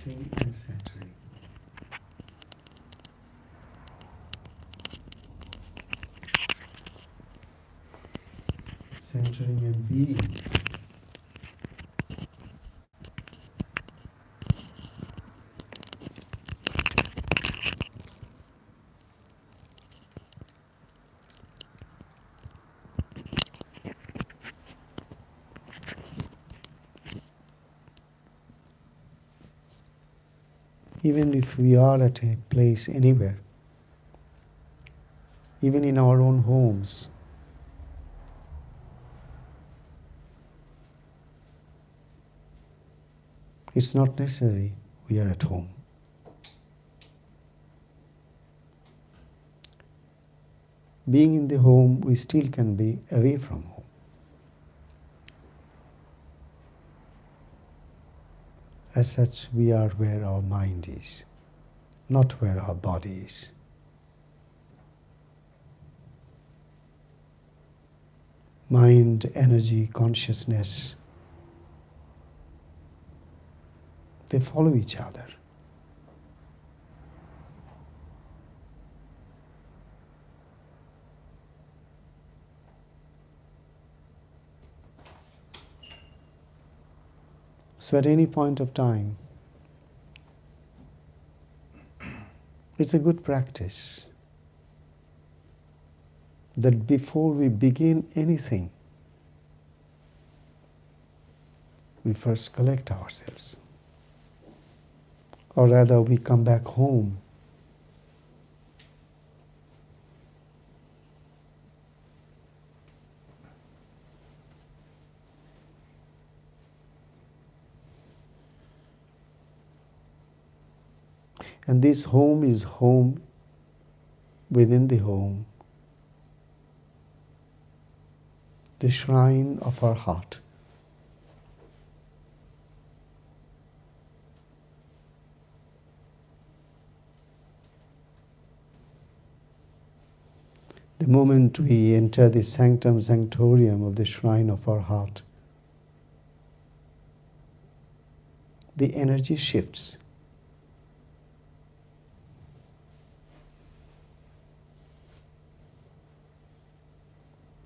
relaxing and centering. Centering and being. Even if we are at a place anywhere, even in our own homes, it's not necessary we are at home. Being in the home, we still can be away from home. As such, we are where our mind is, not where our body is. Mind, energy, consciousness, they follow each other. So at any point of time, it's a good practice that before we begin anything, we first collect ourselves. Or rather, we come back home. And this home is home within the home, the shrine of our heart. The moment we enter the sanctum sanctorium of the shrine of our heart, the energy shifts.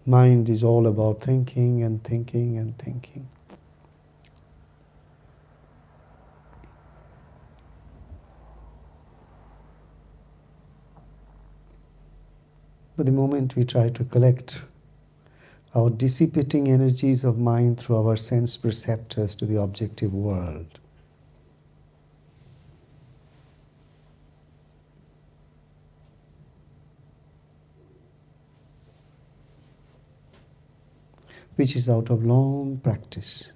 Mind is all about thinking and thinking and thinking. But the moment we try to collect our dissipating energies of mind through our sense perceptors to the objective world, which is out of long practice,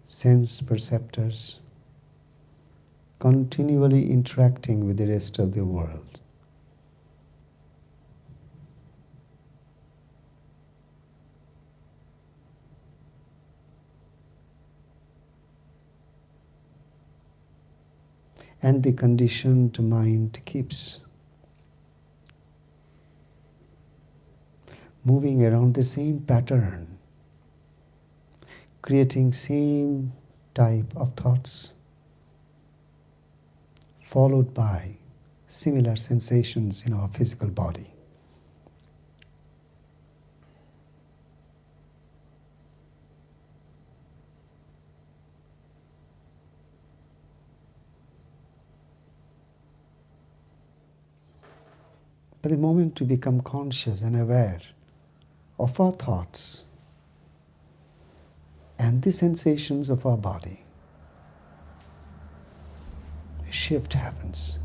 sense perceptors continually interacting with the rest of the world. And the conditioned mind keeps moving around the same pattern, creating same type of thoughts, followed by similar sensations in our physical body. But the moment we become conscious and aware of our thoughts and the sensations of our body, a shift happens.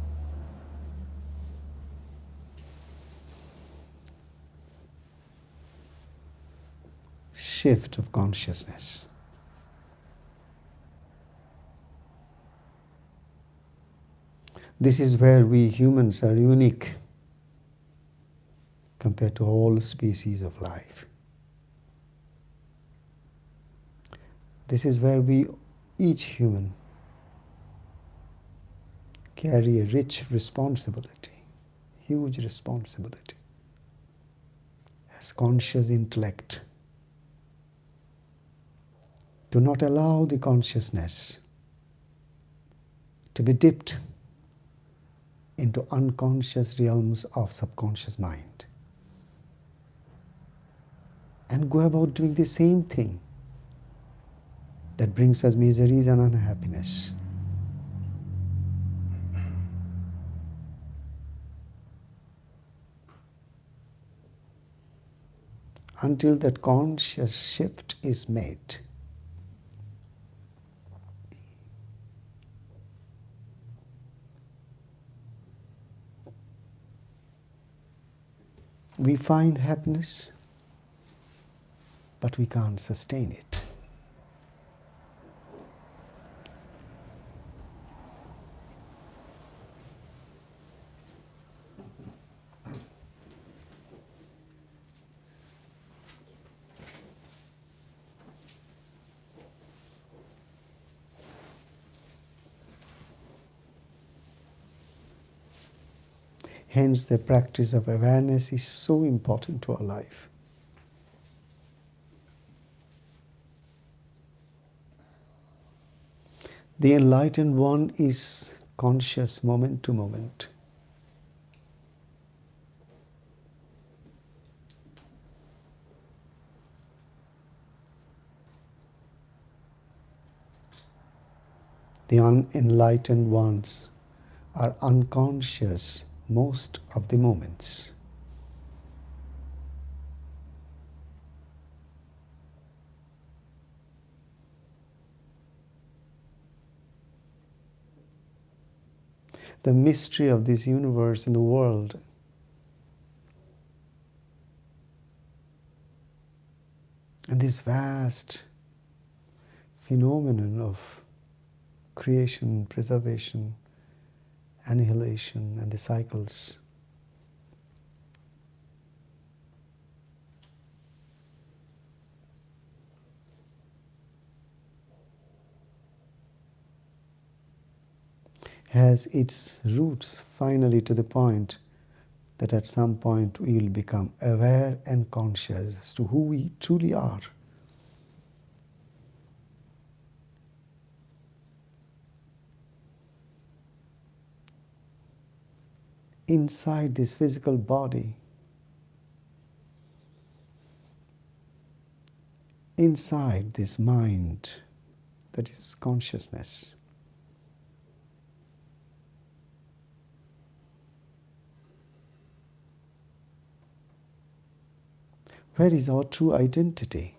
Shift of consciousness. This is where we humans are unique compared to all species of life. This is where we, each human, carry a rich responsibility, huge responsibility, as conscious intellect. Do not allow the consciousness to be dipped into unconscious realms of subconscious mind. And go about doing the same thing that brings us miseries and unhappiness. Until that conscious shift is made. We find happiness, but we can't sustain it. Hence, the practice of awareness is so important to our life. The enlightened one is conscious moment to moment. The unenlightened ones are unconscious most of the moments. The mystery of this universe and the world and this vast phenomenon of creation, preservation, annihilation, and the cycles. Has its roots finally to the point that at some point we will become aware and conscious as to who we truly are. Inside this physical body, inside this mind that is consciousness. Where is our true identity?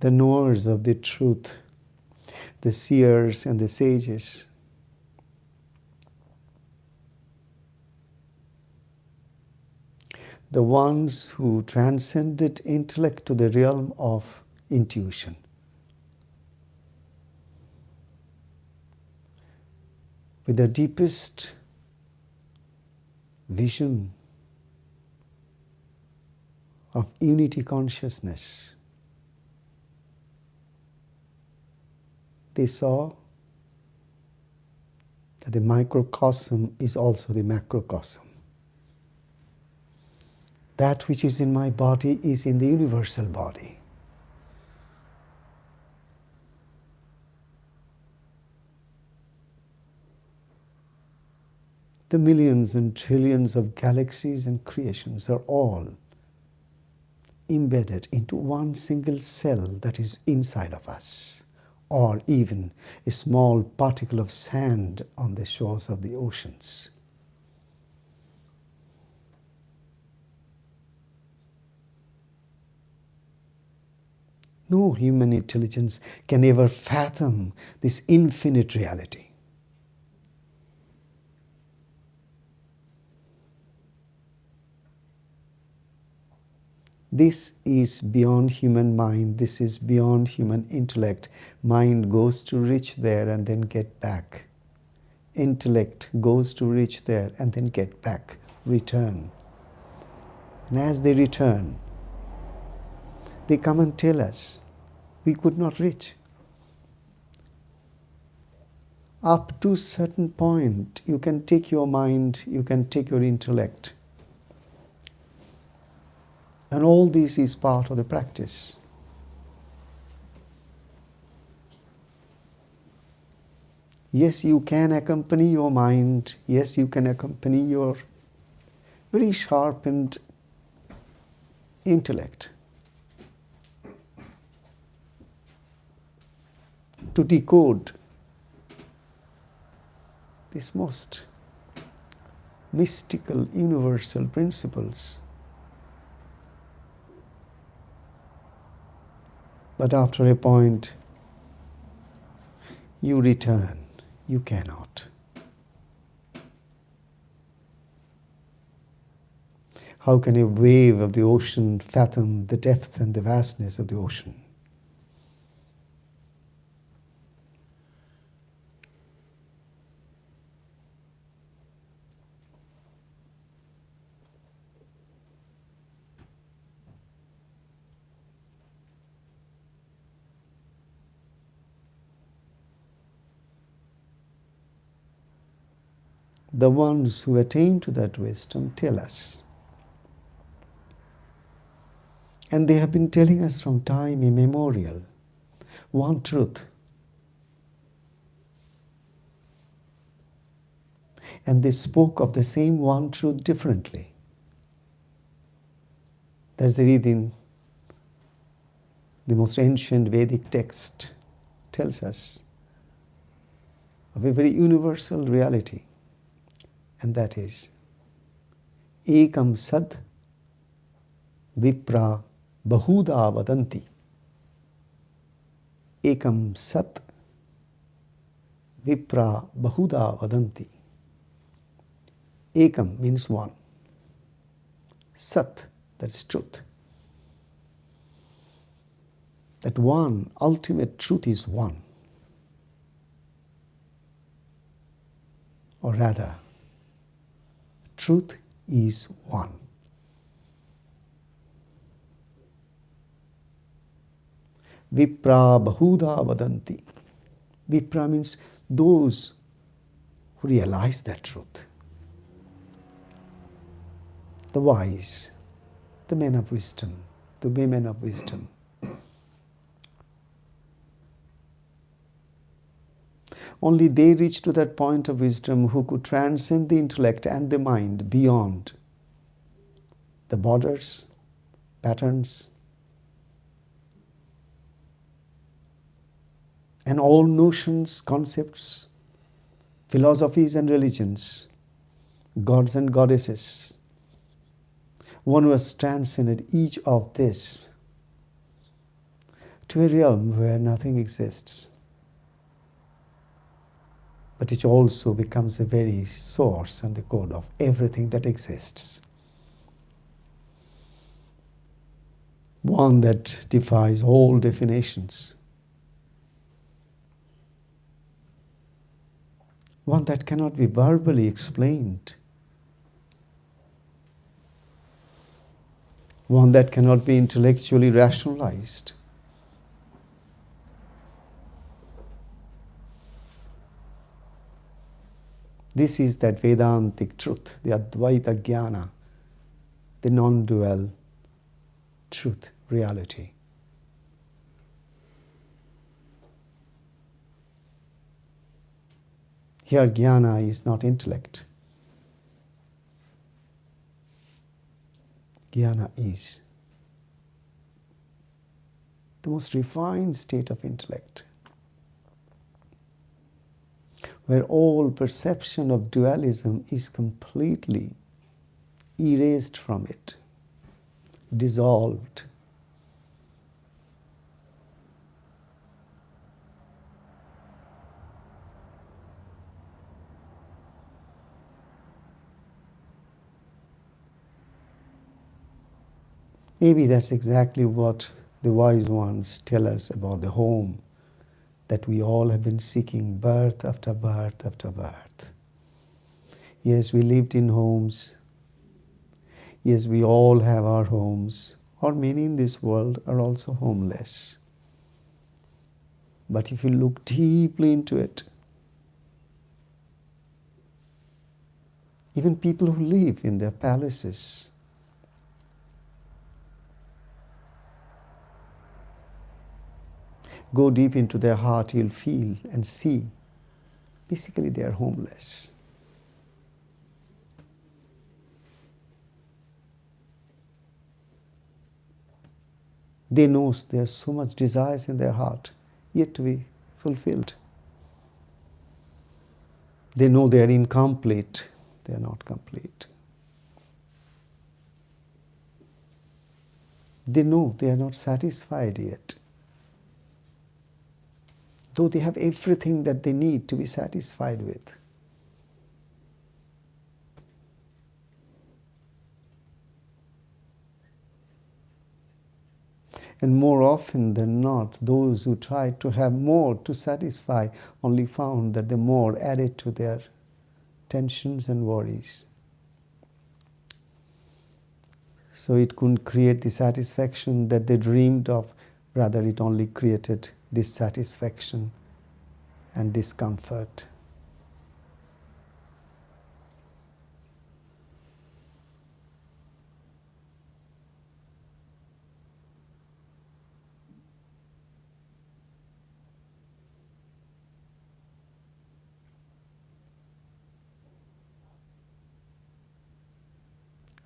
The knowers of the truth, the seers and the sages, the ones who transcended intellect to the realm of intuition. With the deepest vision of unity consciousness, they saw that the microcosm is also the macrocosm. That which is in my body is in the universal body. The millions and trillions of galaxies and creations are all embedded into one single cell that is inside of us, or even a small particle of sand on the shores of the oceans. No human intelligence can ever fathom this infinite reality. This is beyond human mind, this is beyond human intellect. Mind goes to reach there and then get back. Intellect goes to reach there and then get back, return. And as they return, they come and tell us We could not reach. Up to a certain point, you can take your mind, you can take your intellect. And all this is part of the practice. Yes, you can accompany your mind. Yes, you can accompany your very sharpened intellect to decode these most mystical, universal principles. But after a point, you return. You cannot. How can a wave of the ocean fathom the depth and the vastness of the ocean? The ones who attain to that wisdom tell us. And they have been telling us from time immemorial one truth. And they spoke of the same one truth differently. There's a reading, the most ancient Vedic text tells us of a very universal reality. And that is, ekam sad vipra bahuda vadanti. Ekam sat vipra bahuda vadanti. Ekam means one. Sat, that is truth. That one, ultimate truth is one. Or rather, truth is one. Vipra bahuda vadanti. Vipra means those who realize that truth. The wise, the men of wisdom, the women of wisdom. Only they reach to that point of wisdom who could transcend the intellect and the mind beyond the borders, patterns, and all notions, concepts, philosophies and religions, gods and goddesses. One who has transcended each of this to a realm where nothing exists, but it also becomes the very source and the core of everything that exists. One that defies all definitions. One that cannot be verbally explained. One that cannot be intellectually rationalized. This is that Vedantic truth, the Advaita Jnana, the non-dual truth, reality. Here Jnana is not intellect. Jnana is the most refined state of intellect, where all perception of dualism is completely erased from it, dissolved. Maybe that's exactly what the wise ones tell us about the home that we all have been seeking birth after birth after birth. Yes, we lived in homes. Yes, we all have our homes, or many in this world are also homeless. But if you look deeply into it, even people who live in their palaces, go deep into their heart, you'll feel and see, basically they are homeless. They know there's so much desires in their heart yet to be fulfilled. They know they are incomplete. They are not complete. They know they are not satisfied yet. Though they have everything that they need to be satisfied with. And more often than not, those who tried to have more to satisfy only found that the more added to their tensions and worries. So it couldn't create the satisfaction that they dreamed of, rather it only created dissatisfaction and discomfort.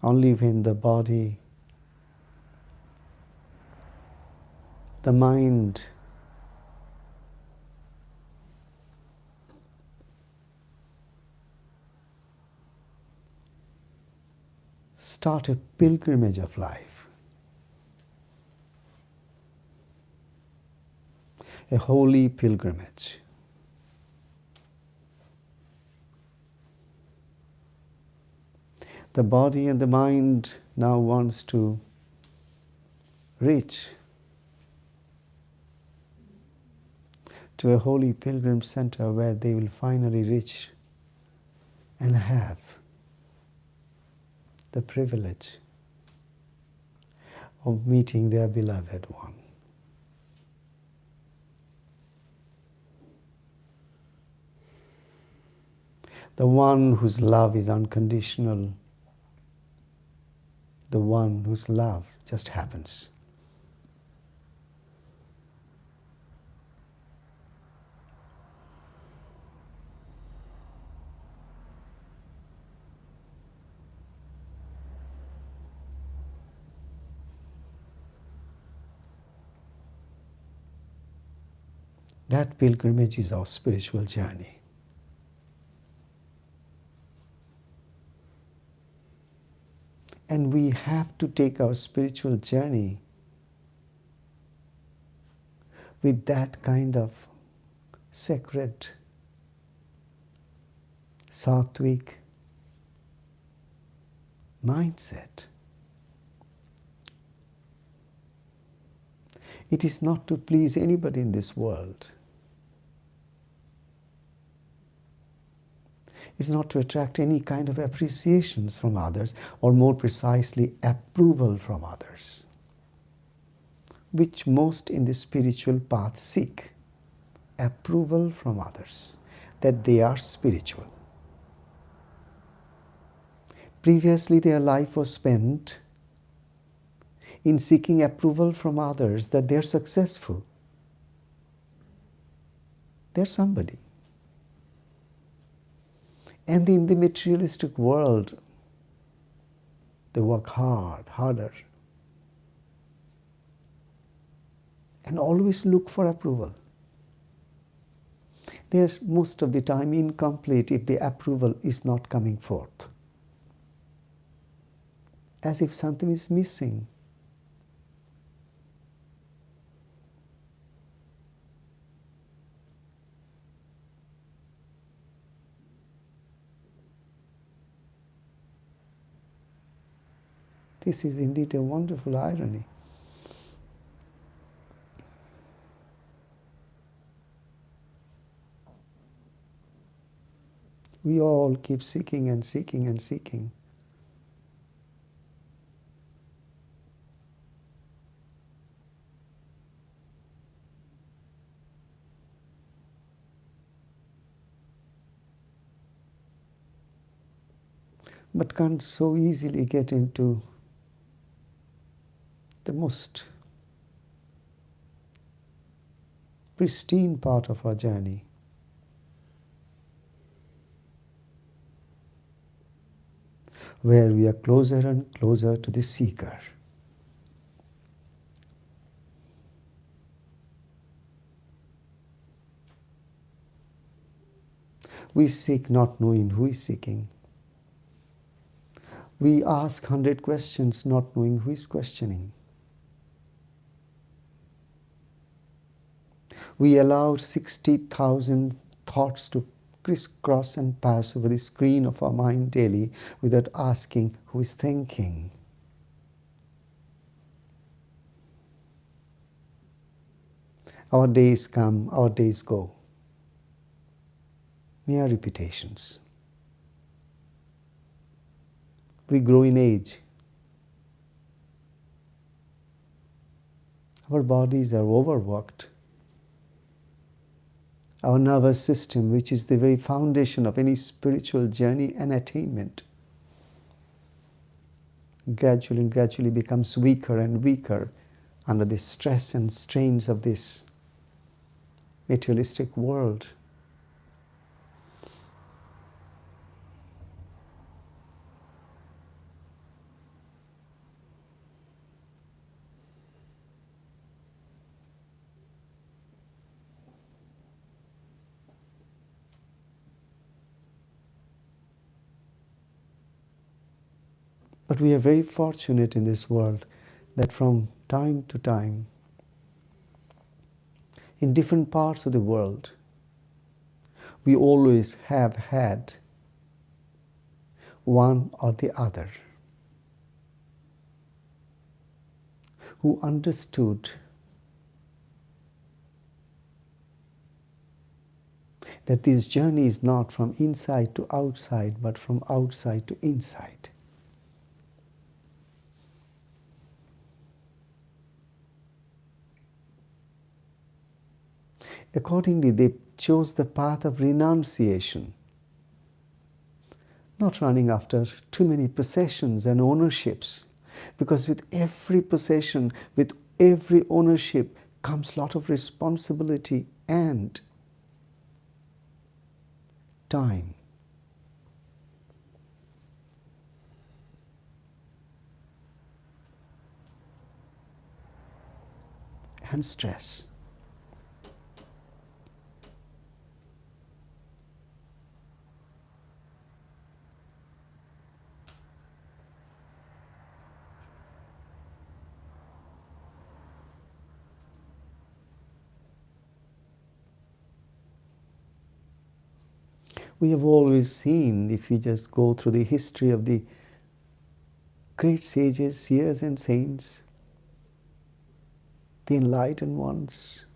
Only when the body, the mind, start a pilgrimage of life, a holy pilgrimage. The body and the mind now wants to reach to a holy pilgrim center where they will finally reach and have the privilege of meeting their beloved one. The one whose love is unconditional, the one whose love just happens. That pilgrimage is our spiritual journey. And we have to take our spiritual journey with that kind of sacred, sattvic mindset. It is not to please anybody in this world. It's not to attract any kind of appreciations from others, or more precisely, approval from others, which most in the spiritual path seek. Approval from others, that they are spiritual. Previously, their life was spent in seeking approval from others that they're successful. They're somebody. And in the materialistic world, they work hard, harder, and always look for approval. They're most of the time incomplete if the approval is not coming forth. As if something is missing. This is indeed a wonderful irony. We all keep seeking and seeking and seeking. but can't so easily get into the most pristine part of our journey. Where we are closer and closer to the seeker. We seek not knowing who is seeking. We ask 100 questions not knowing who is questioning. We allow 60,000 thoughts to crisscross and pass over the screen of our mind daily without asking who is thinking. Our days come, our days go. Mere repetitions. We grow in age. Our bodies are overworked. Our nervous system, which is the very foundation of any spiritual journey and attainment, gradually becomes weaker and weaker under the stress and strains of this materialistic world. But we are very fortunate in this world that from time to time, in different parts of the world, we always have had one or the other who understood that this journey is not from inside to outside, but from outside to inside. Accordingly, they chose the path of renunciation, not running after too many possessions and ownerships, because with every possession, with every ownership comes a lot of responsibility and time. And stress. We have always seen, if we just go through the history of the great sages, seers and saints, the enlightened ones,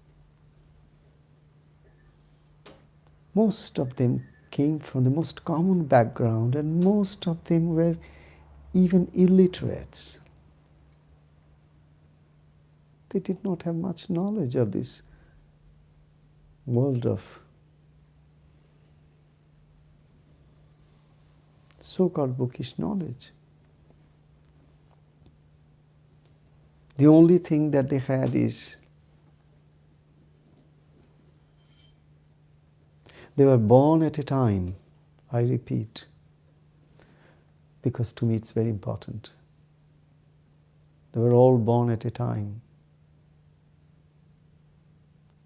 most of them came from the most common background and most of them were even illiterates. They did not have much knowledge of this world of so-called bookish knowledge. The only thing that they had is they were born at a time, I repeat, because to me it's very important. They were all born at a time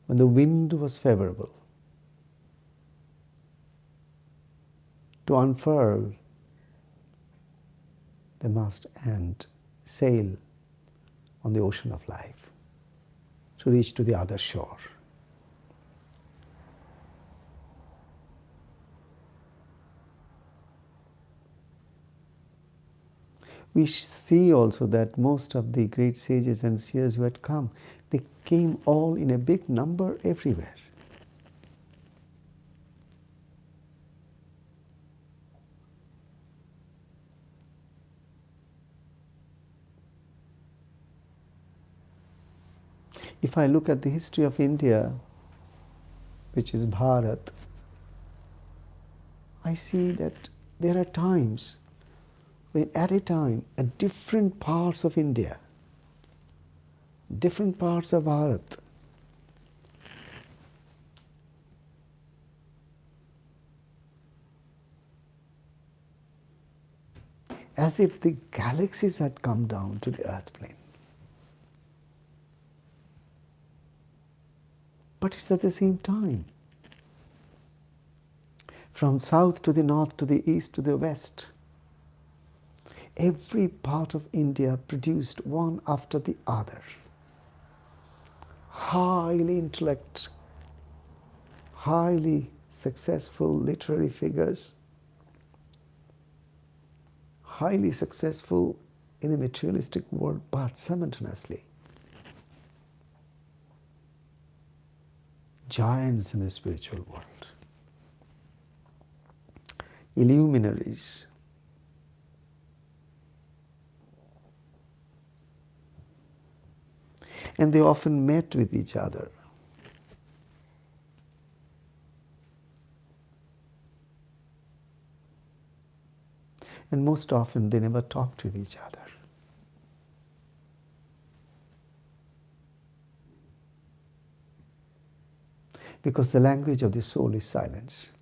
when the wind was favorable to unfurl the mast and sail on the ocean of life to reach to the other shore. We see also that most of the great sages and seers who had come, they came all in a big number everywhere. If I look at the history of India, which is Bharat, I see that there are times when at a time at different parts of India, different parts of Bharat, as if the galaxies had come down to the earth plane. But it's at the same time. From south to the north, to the east, to the west, every part of India produced one after the other. Highly intellect, highly successful literary figures, highly successful in the materialistic world, but simultaneously giants in the spiritual world, illuminaries, and they often met with each other. And most often they never talked with each other. Because the language of the soul is silence.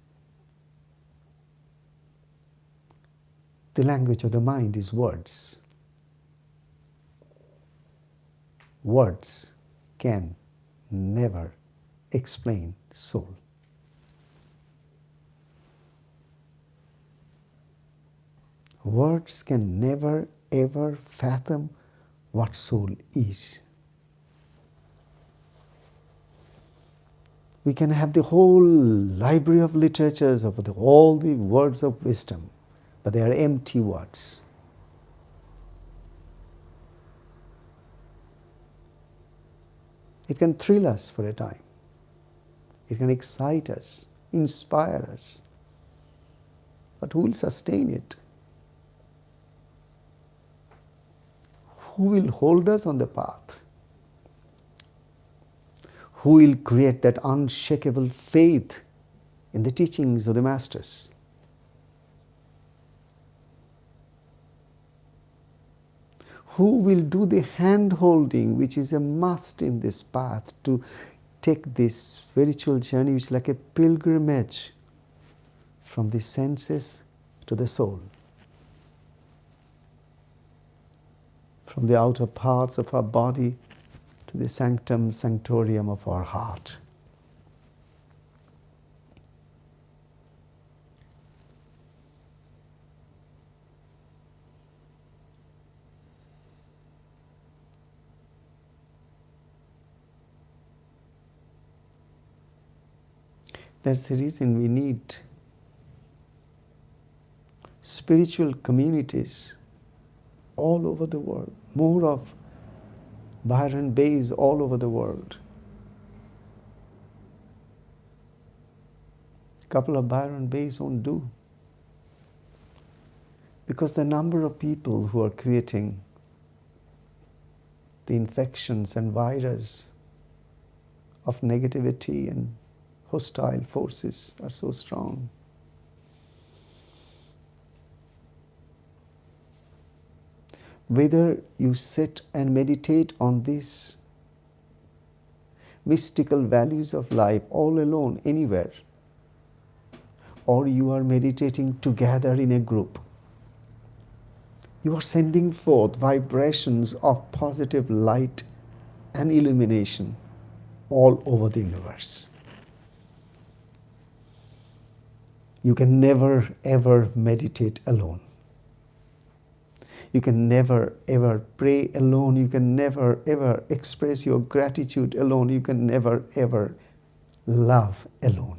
The language of the mind is words. Words can never explain soul. Words can never ever fathom what soul is. We can have the whole library of literatures of all the words of wisdom, but they are empty words. It can thrill us for a time. It can excite us, inspire us. But who will sustain it? Who will hold us on the path? Who will create that unshakable faith in the teachings of the masters? Who will do the hand-holding, which is a must in this path, to take this spiritual journey, which is like a pilgrimage from the senses to the soul, from the outer parts of our body to the sanctum sanctorium of our heart. That's the reason we need spiritual communities all over the world, more of Byron bays all over the world. A couple of Byron bays won't do, because the number of people who are creating the infections and virus of negativity and hostile forces are so strong. Whether you sit and meditate on these mystical values of life all alone, anywhere, or you are meditating together in a group, you are sending forth vibrations of positive light and illumination all over the universe. You can never ever meditate alone. You can never ever pray alone. You can never ever express your gratitude alone. You can never ever love alone.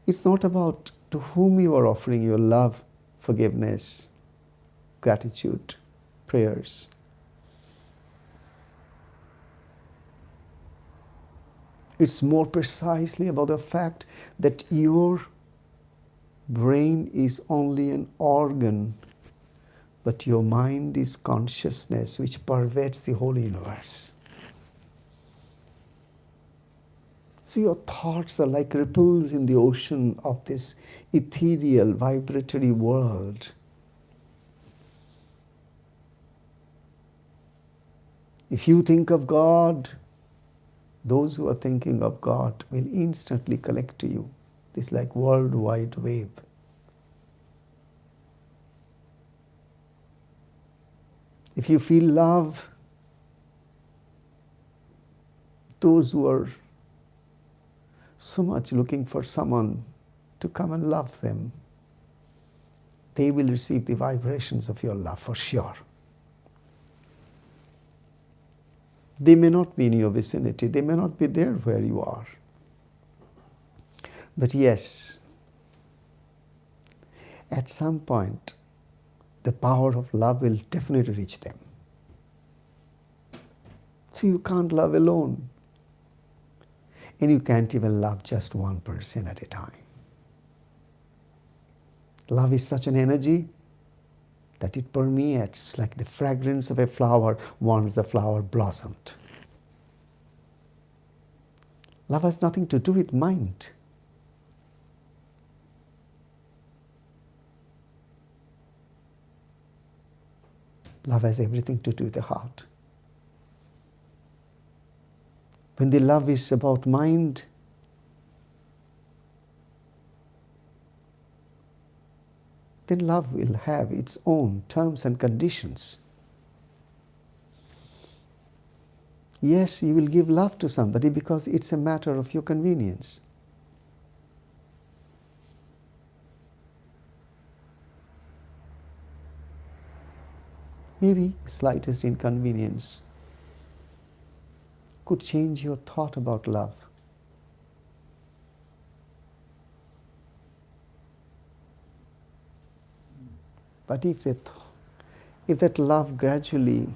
It's not about to whom you are offering your love, forgiveness, gratitude, prayers. It's more precisely about the fact that your brain is only an organ, but your mind is consciousness which pervades the whole universe. So your thoughts are like ripples in the ocean of this ethereal, vibratory world. If you think of God, those who are thinking of God will instantly collect to you. This like worldwide wave. If you feel love, those who are so much looking for someone to come and love them, they will receive the vibrations of your love for sure. They may not be in your vicinity, they may not be there where you are. But yes, at some point, the power of love will definitely reach them. So you can't love alone. And you can't even love just one person at a time. Love is such an energy that it permeates like the fragrance of a flower once the flower blossomed. Love has nothing to do with mind. Love has everything to do with the heart. When the love is about mind, then love will have its own terms and conditions. Yes, you will give love to somebody because it's a matter of your convenience. Maybe slightest inconvenience could change your thought about love. But if that love gradually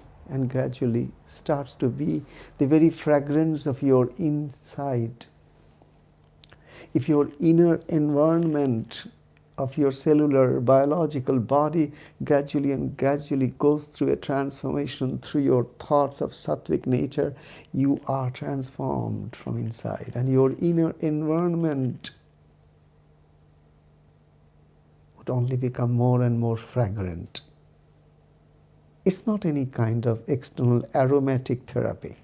starts to be the very fragrance of your inside, if your inner environment of your cellular biological body gradually goes through a transformation through your thoughts of sattvic nature, you are transformed from inside, and your inner environment would only become more and more fragrant. It's not any kind of external aromatic therapy.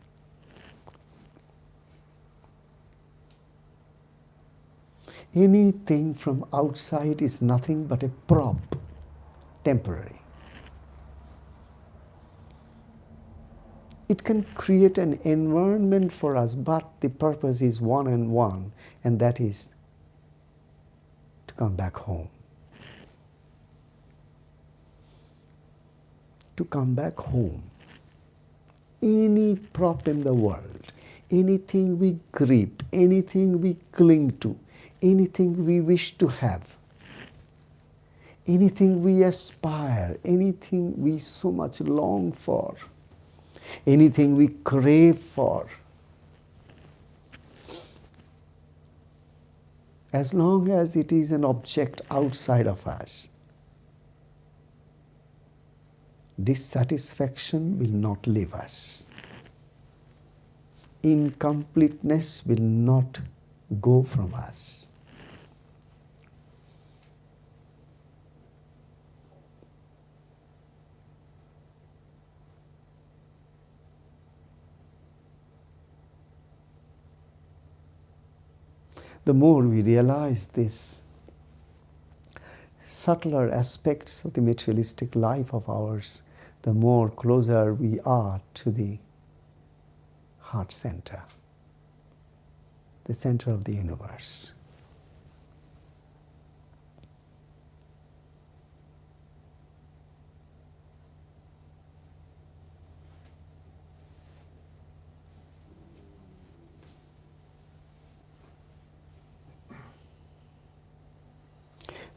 Anything from outside is nothing but a prop, temporary. It can create an environment for us, but the purpose is one and one, and that is to come back home. To come back home. Any prop in the world, anything we grip, anything we cling to, anything we wish to have, anything we aspire, anything we so much long for, anything we crave for, as long as it is an object outside of us, dissatisfaction will not leave us. Incompleteness will not go from us. The more we realize this, subtler aspects of the materialistic life of ours, the more closer we are to the heart center, the center of the universe.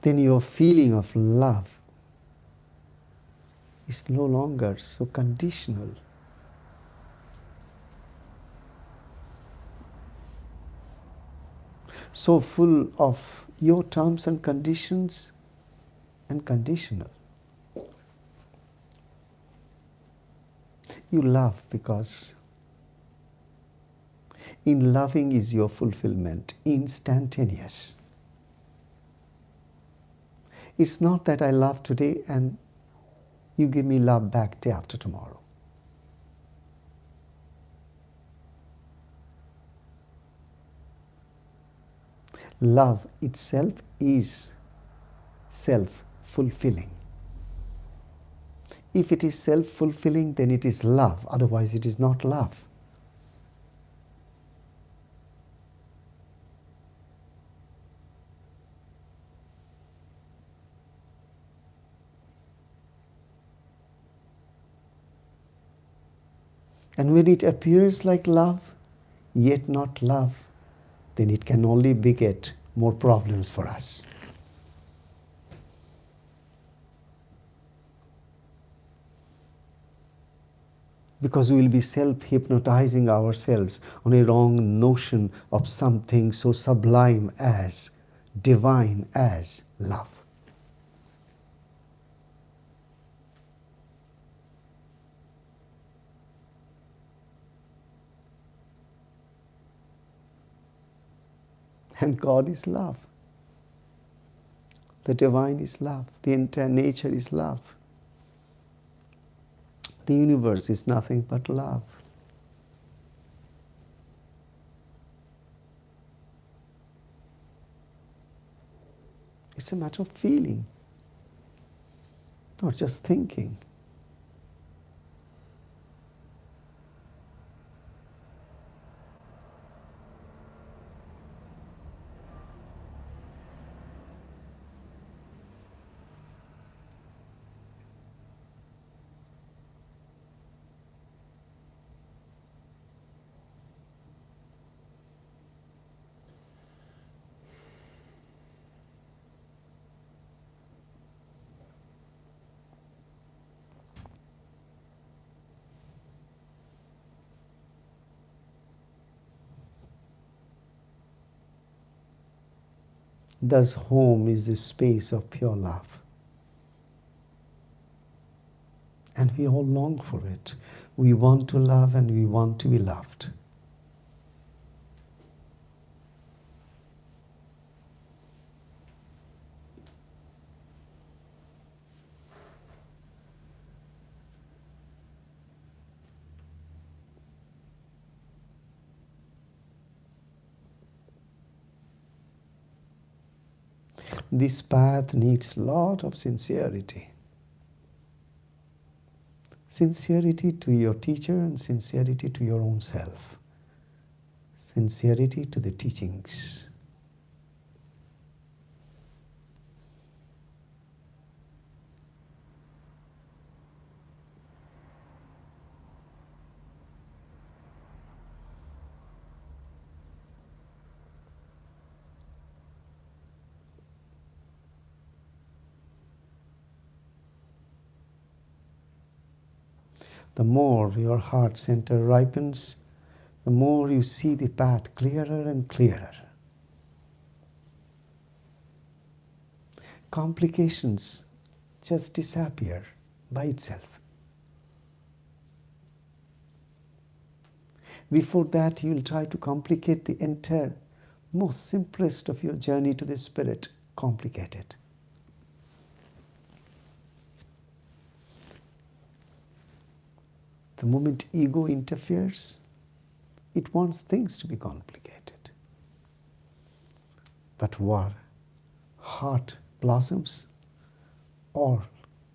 Then your feeling of love is no longer so conditional. So full of your terms and conditions and conditional. You love because In loving is your fulfillment, instantaneous. It's not that I love today and you give me love back day after tomorrow. Love itself is self-fulfilling. If it is self-fulfilling, then it is love. Otherwise, it is not love. And when it appears like love, yet not love, then it can only beget more problems for us. Because we will be self-hypnotizing ourselves on a wrong notion of something so sublime as, divine as love. And God is love. The divine is love. The entire nature is love. The universe is nothing but love. It's a matter of feeling, not just thinking. Thus, home is the space of pure love. And we all long for it. We want to love and we want to be loved. This path needs a lot of sincerity. Sincerity to your teacher and sincerity to your own self. Sincerity to the teachings. The more your heart center ripens, the more you see the path clearer and clearer. Complications just disappear by itself. Before that, you will try to complicate the entire, most simplest of your journey to the Spirit, complicated. The moment ego interferes, it wants things to be complicated. But what heart blossoms, all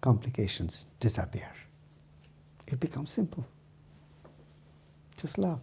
complications disappear. It becomes simple. Just love.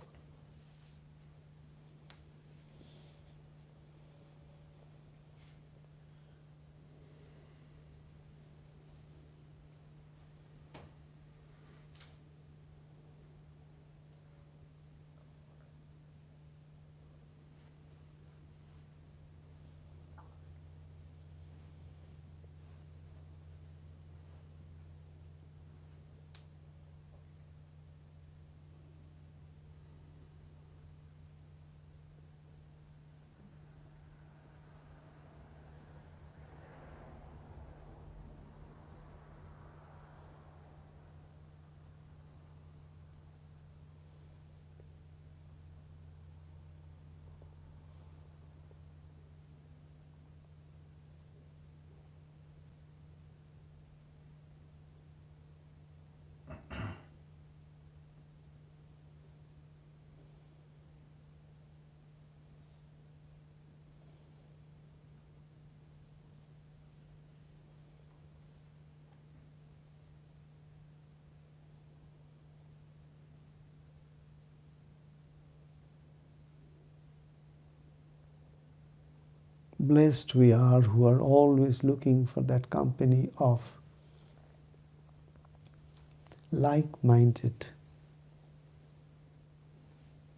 Blessed we are who are always looking for that company of like-minded,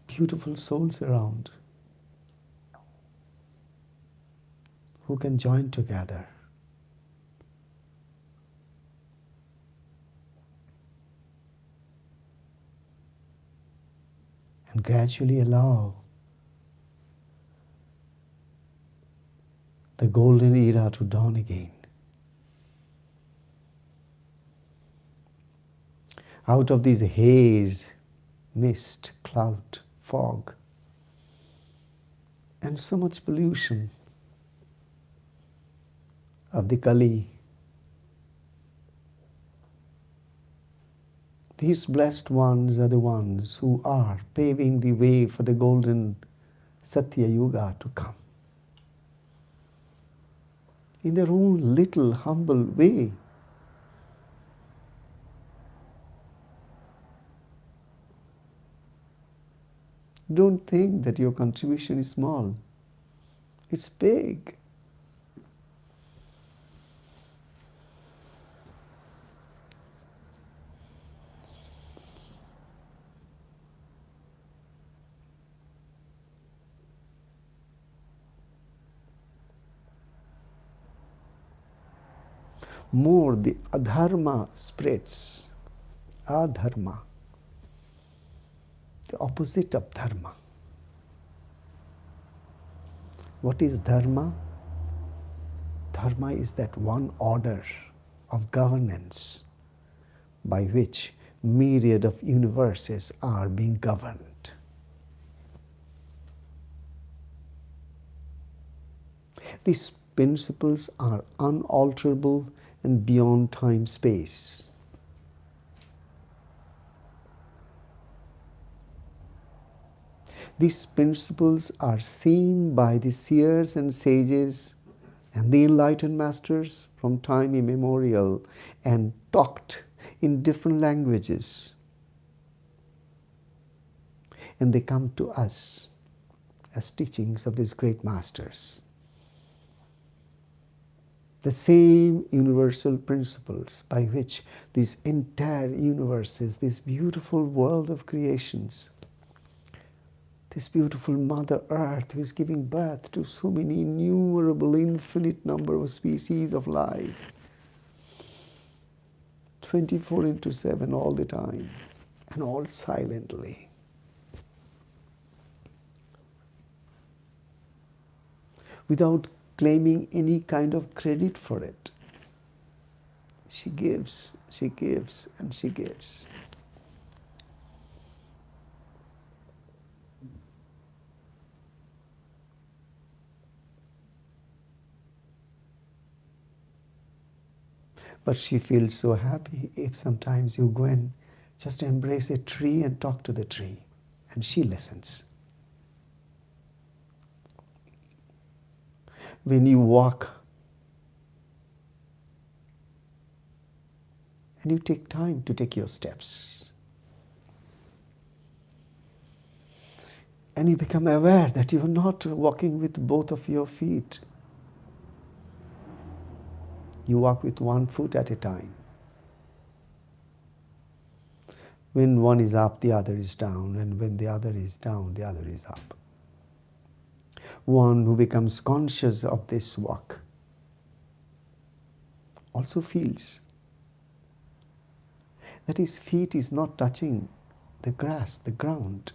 beautiful souls around who can join together and gradually allow the golden era to dawn again. Out of this haze, mist, cloud, fog, and so much pollution of the Kali, these blessed ones are the ones who are paving the way for the golden Satya Yuga to come. In their own little humble way. Don't think that your contribution is small. It's big. More the adharma spreads. Adharma. The opposite of dharma. What is dharma? Dharma is that one order of governance by which myriad of universes are being governed. These principles are unalterable and beyond time-space. These principles are seen by the seers and sages and the enlightened masters from time immemorial and talked in different languages. And they come to us as teachings of these great masters. The same universal principles by which this entire universe is, this beautiful world of creations, this beautiful Mother Earth who is giving birth to so many innumerable, infinite number of species of life, 24/7 all the time, and all silently. Without claiming any kind of credit for it. She gives, and she gives. But she feels so happy if sometimes you go and just embrace a tree and talk to the tree, and she listens. When you walk and you take time to take your steps, and you become aware that you are not walking with both of your feet. You walk with one foot at a time. When one is up, the other is down, and when the other is down, the other is up. One who becomes conscious of this walk also feels that his feet is not touching the grass, the ground,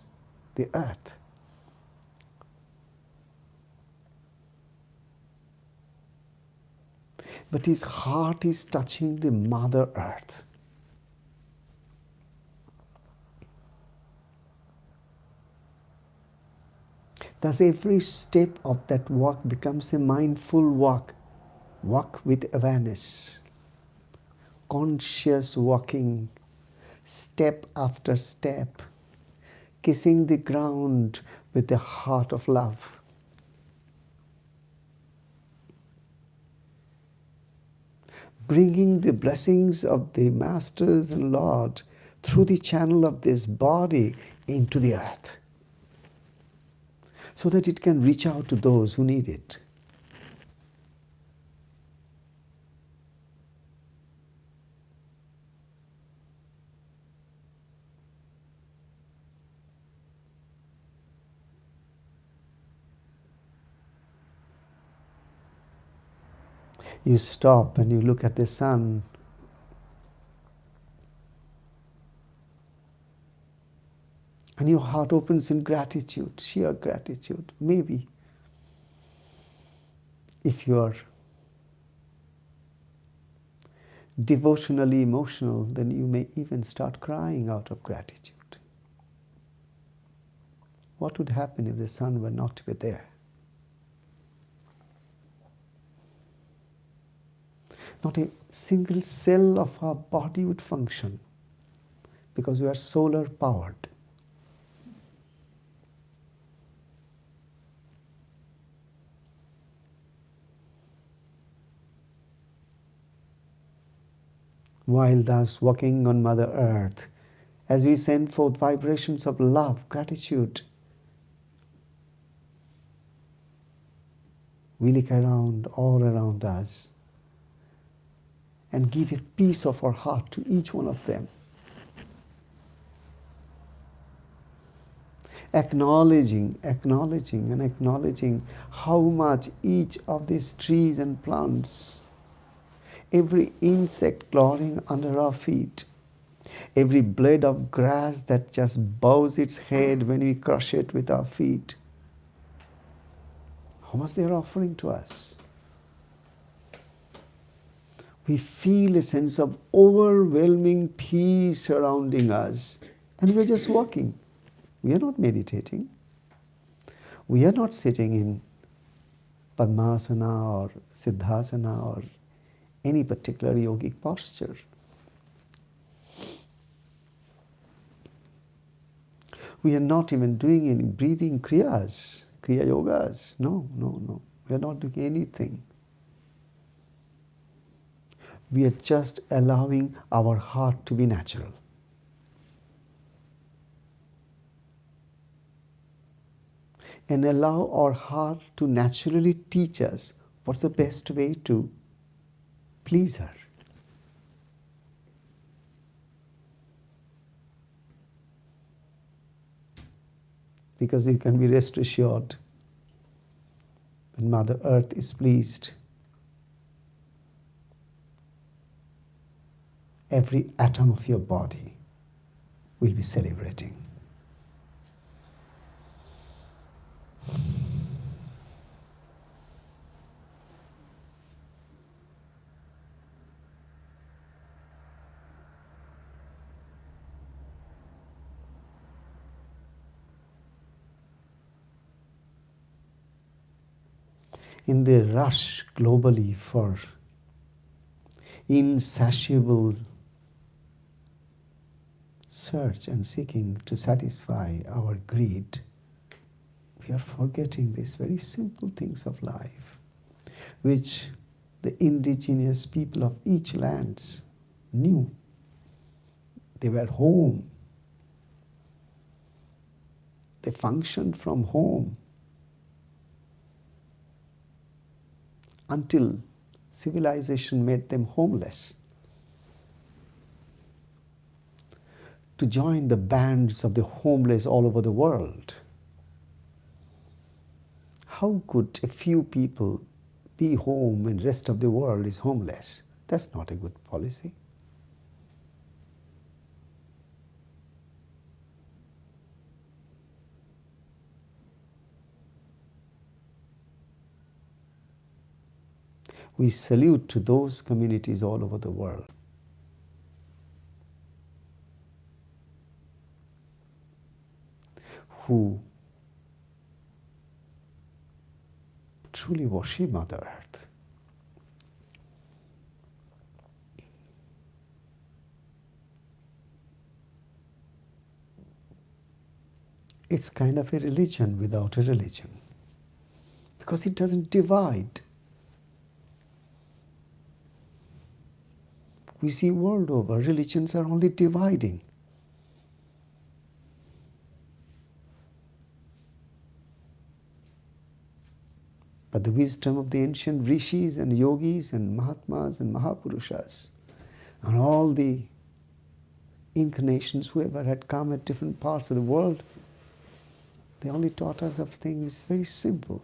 the earth. But his heart is touching the Mother Earth. Thus every step of that walk becomes a mindful walk. Walk with awareness. Conscious walking, step after step, kissing the ground with the heart of love. Bringing the blessings of the Masters and Lord through the channel of this body into the earth, so that it can reach out to those who need it. You stop and you look at the sun. And your heart opens in gratitude, sheer gratitude. Maybe if you are devotionally emotional, then you may even start crying out of gratitude. What would happen if the sun were not to be there? Not a single cell of our body would function because we are solar powered. While thus walking on Mother Earth, as we send forth vibrations of love, gratitude, we look around, all around us, and give a piece of our heart to each one of them. Acknowledging how much each of these trees and plants, every insect crawling under our feet, every blade of grass that just bows its head when we crush it with our feet, how much they are offering to us. We feel a sense of overwhelming peace surrounding us, and we are just walking. We are not meditating. We are not sitting in Padmasana or Siddhasana or any particular yogic posture. We are not even doing any breathing kriyas, kriya yogas. No. We are not doing anything. We are just allowing our heart to be natural. And allow our heart to naturally teach us what's the best way to please her. Because you can be rest assured, when Mother Earth is pleased, every atom of your body will be celebrating. In the rush globally for insatiable search and seeking to satisfy our greed, we are forgetting these very simple things of life, which the indigenous people of each lands knew. They were home. They functioned from home until civilization made them homeless. To join the bands of the homeless all over the world. How could a few people be home when the rest of the world is homeless? That's not a good policy. We salute to those communities all over the world who truly worship Mother Earth. It's kind of a religion without a religion, because it doesn't divide. We see world over, religions are only dividing. But the wisdom of the ancient rishis and yogis and mahatmas and mahapurushas and all the incarnations, whoever had come at different parts of the world, they only taught us of things very simple.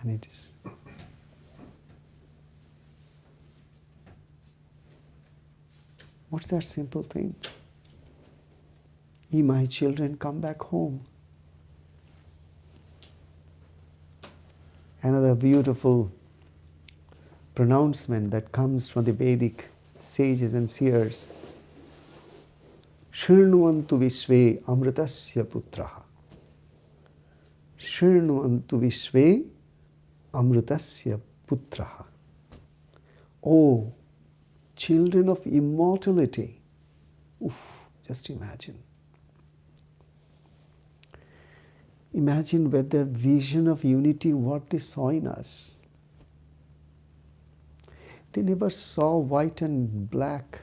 And it is What's that simple thing? Ye my children, come back home. Another beautiful pronouncement that comes from the Vedic sages and seers. Shrnuvantu vishve amritasya putraha. Shrnuvantu vishve amritasya putraha. Oh, children of immortality. Oof, just imagine. Imagine with their vision of unity what they saw in us. They never saw white and black.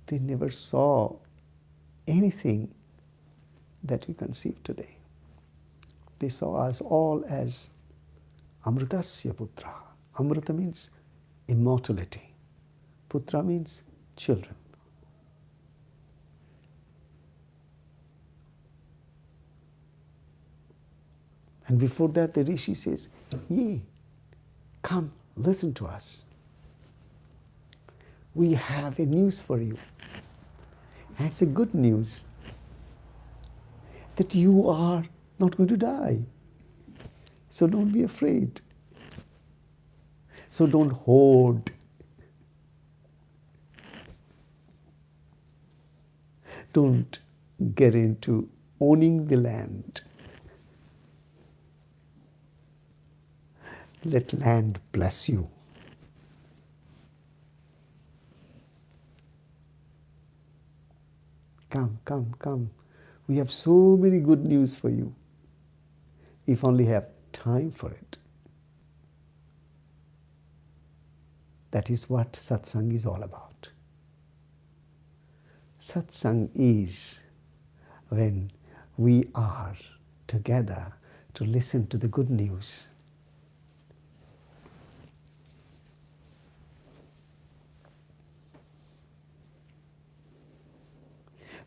They never saw anything that we conceive today. They saw us all as Amritasya Putra. Amrita means immortality. Putra means children. And before that, the Rishi says, Ye, come, listen to us. We have a news for you. And it's a good news that you are not going to die. So don't be afraid. So don't hoard. Don't get into owning the land. Let land bless you. Come, come, come. We have so many good news for you. If only have time for it. That is what satsang is all about. Satsang is when we are together to listen to the good news.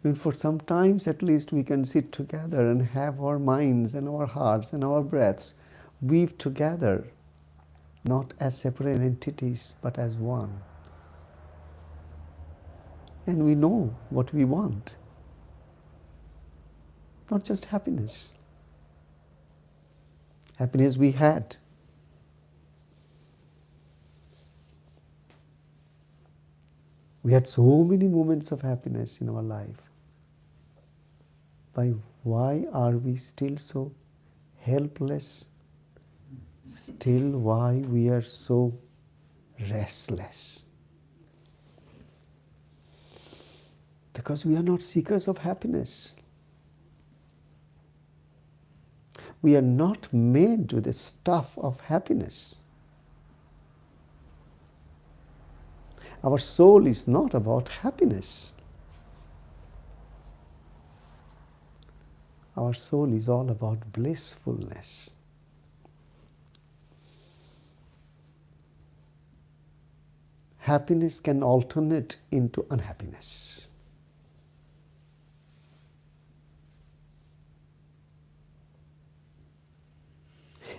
When for some times at least we can sit together and have our minds and our hearts and our breaths weave together, not as separate entities but as one. And we know what we want. Not just happiness. Happiness we had. We had so many moments of happiness in our life. Why are we still so helpless? Still why we are so restless? Because we are not seekers of happiness. We are not made with the stuff of happiness. Our soul is not about happiness. Our soul is all about blissfulness. Happiness can alternate into unhappiness.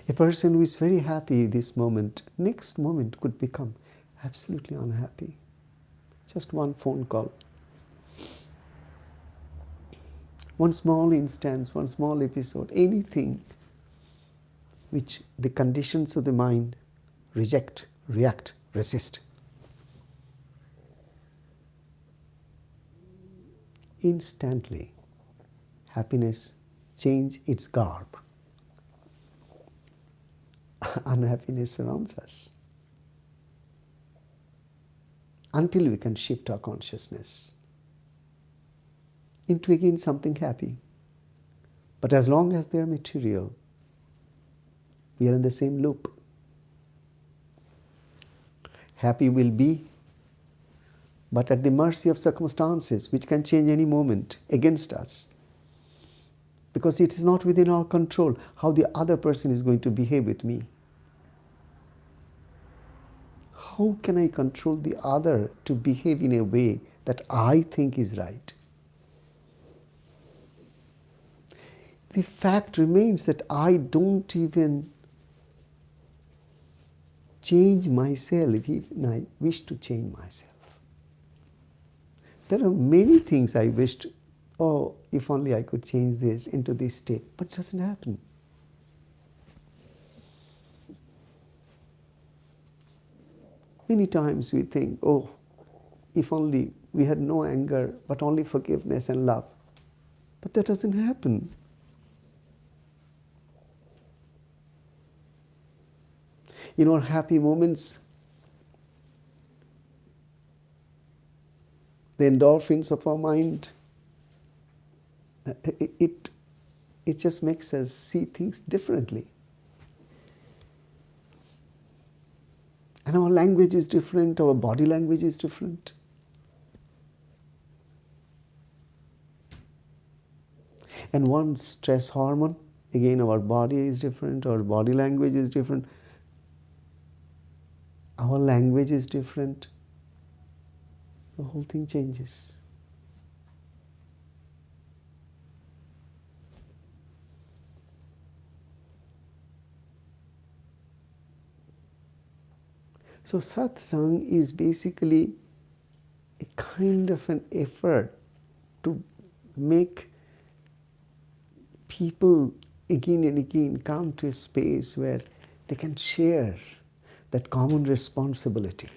A person who is very happy this moment, next moment could become absolutely unhappy. Just one phone call. One small instance, one small episode, anything which the conditions of the mind reject, react, resist. Instantly, happiness change its garb. Unhappiness surrounds us. Until we can shift our consciousness into again something happy. But as long as they are material, we are in the same loop. Happy will be, but at the mercy of circumstances which can change any moment against us. Because it is not within our control how the other person is going to behave with me. How can I control the other to behave in a way that I think is right? The fact remains that I don't even change myself even I wish to change myself. There are many things I wished, oh, if only I could change this into this state, but it doesn't happen. Many times we think, oh, if only we had no anger, but only forgiveness and love. But that doesn't happen. In our happy moments, the endorphins of our mind, it just makes us see things differently. And our language is different, our body language is different. And one stress hormone, again our body is different, our body language is different, our language is different. The whole thing changes. So satsang is basically a kind of an effort to make people again and again come to a space where they can share that common responsibility.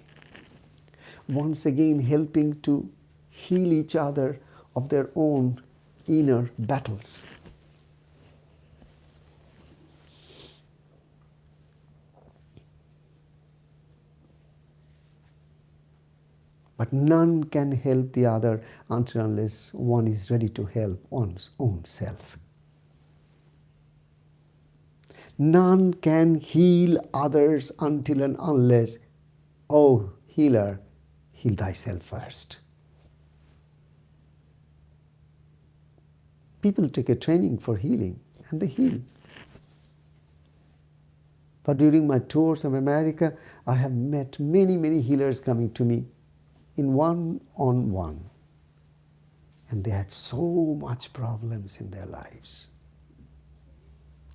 Once again helping to heal each other of their own inner battles. But none can help the other until unless one is ready to help one's own self. None can heal others until and unless, oh healer, heal thyself first. People take a training for healing and they heal. But during my tours of America, I have met many, many healers coming to me in one-on-one. And they had so much problems in their lives.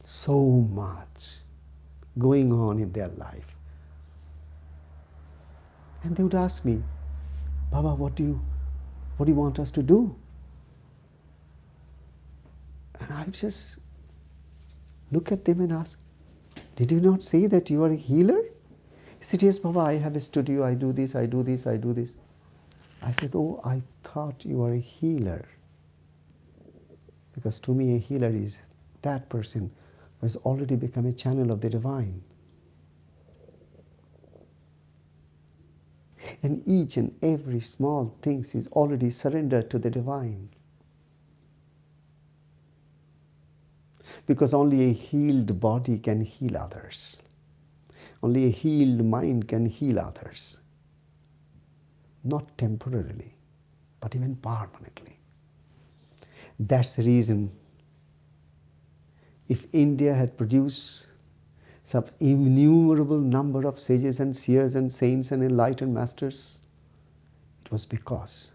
So much going on in their life. And they would ask me, Baba, what do you want us to do? And I just look at them and ask, did you not say that you are a healer? He said, yes, Baba, I have a studio, I do this, I do this, I do this. I said, oh, I thought you were a healer. Because to me, a healer is that person who has already become a channel of the divine. And each and every small thing is already surrendered to the divine. Because only a healed body can heal others. Only a healed mind can heal others. Not temporarily, but even permanently. That's the reason if India had produced some innumerable number of sages and seers and saints and enlightened masters, it was because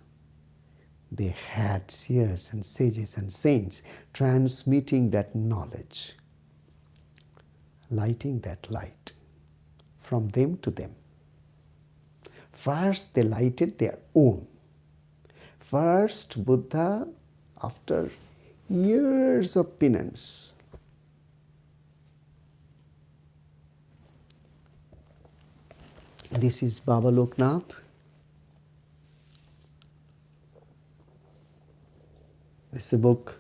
they had seers and sages and saints transmitting that knowledge, lighting that light from them to them. First, they lighted their own. First, Buddha, after years of penance, this is Baba Loknath. This is a book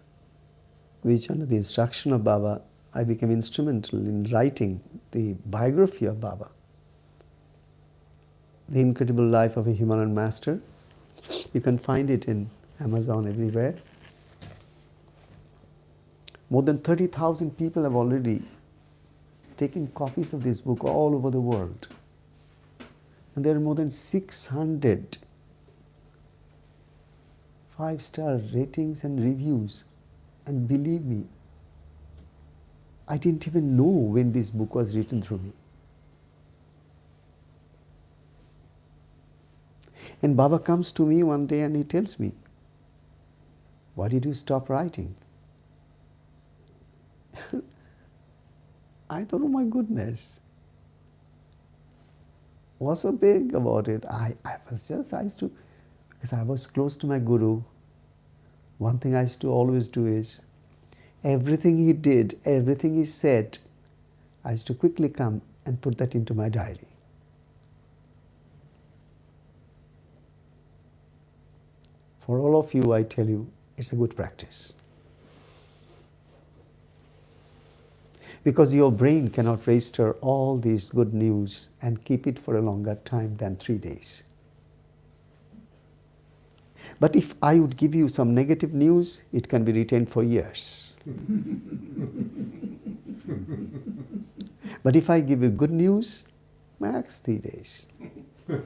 which, under the instruction of Baba, I became instrumental in writing the biography of Baba. The Incredible Life of a Himalayan Master. You can find it in Amazon everywhere. More than 30,000 people have already taken copies of this book all over the world. And there are more than 600 5-star ratings and reviews. And believe me, I didn't even know when this book was written through me. And Baba comes to me one day and he tells me, why did you stop writing? I thought, oh my goodness, what's so big about it? I used to Because I was close to my Guru. One thing I used to always do is, everything he did, everything he said, I used to quickly come and put that into my diary. For all of you, I tell you, it's a good practice. Because your brain cannot register all these good news and keep it for a longer time than 3 days. But if I would give you some negative news, it can be retained for years. But if I give you good news, max 3 days.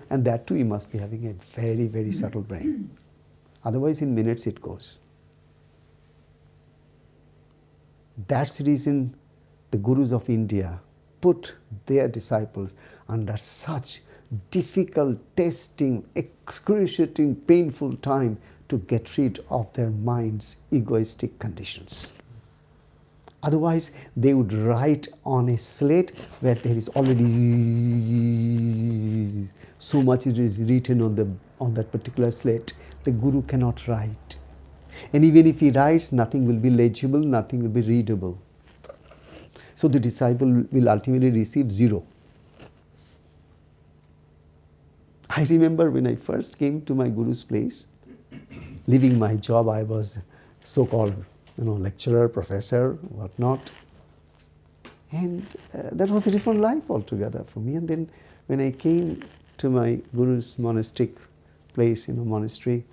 And that too, you must be having a very, very subtle brain. Otherwise, in minutes it goes. That's the reason the Gurus of India put their disciples under such difficult, testing, excruciating, painful time to get rid of their mind's egoistic conditions. Otherwise, they would write on a slate where there is already so much it is written on that particular slate. The Guru cannot write. And even if he writes, nothing will be legible, nothing will be readable. So the disciple will ultimately receive 0. I remember when I first came to my Guru's place, leaving my job, I was so-called lecturer, professor, whatnot. And that was a different life altogether for me. And then when I came to my Guru's monastic place, monastery,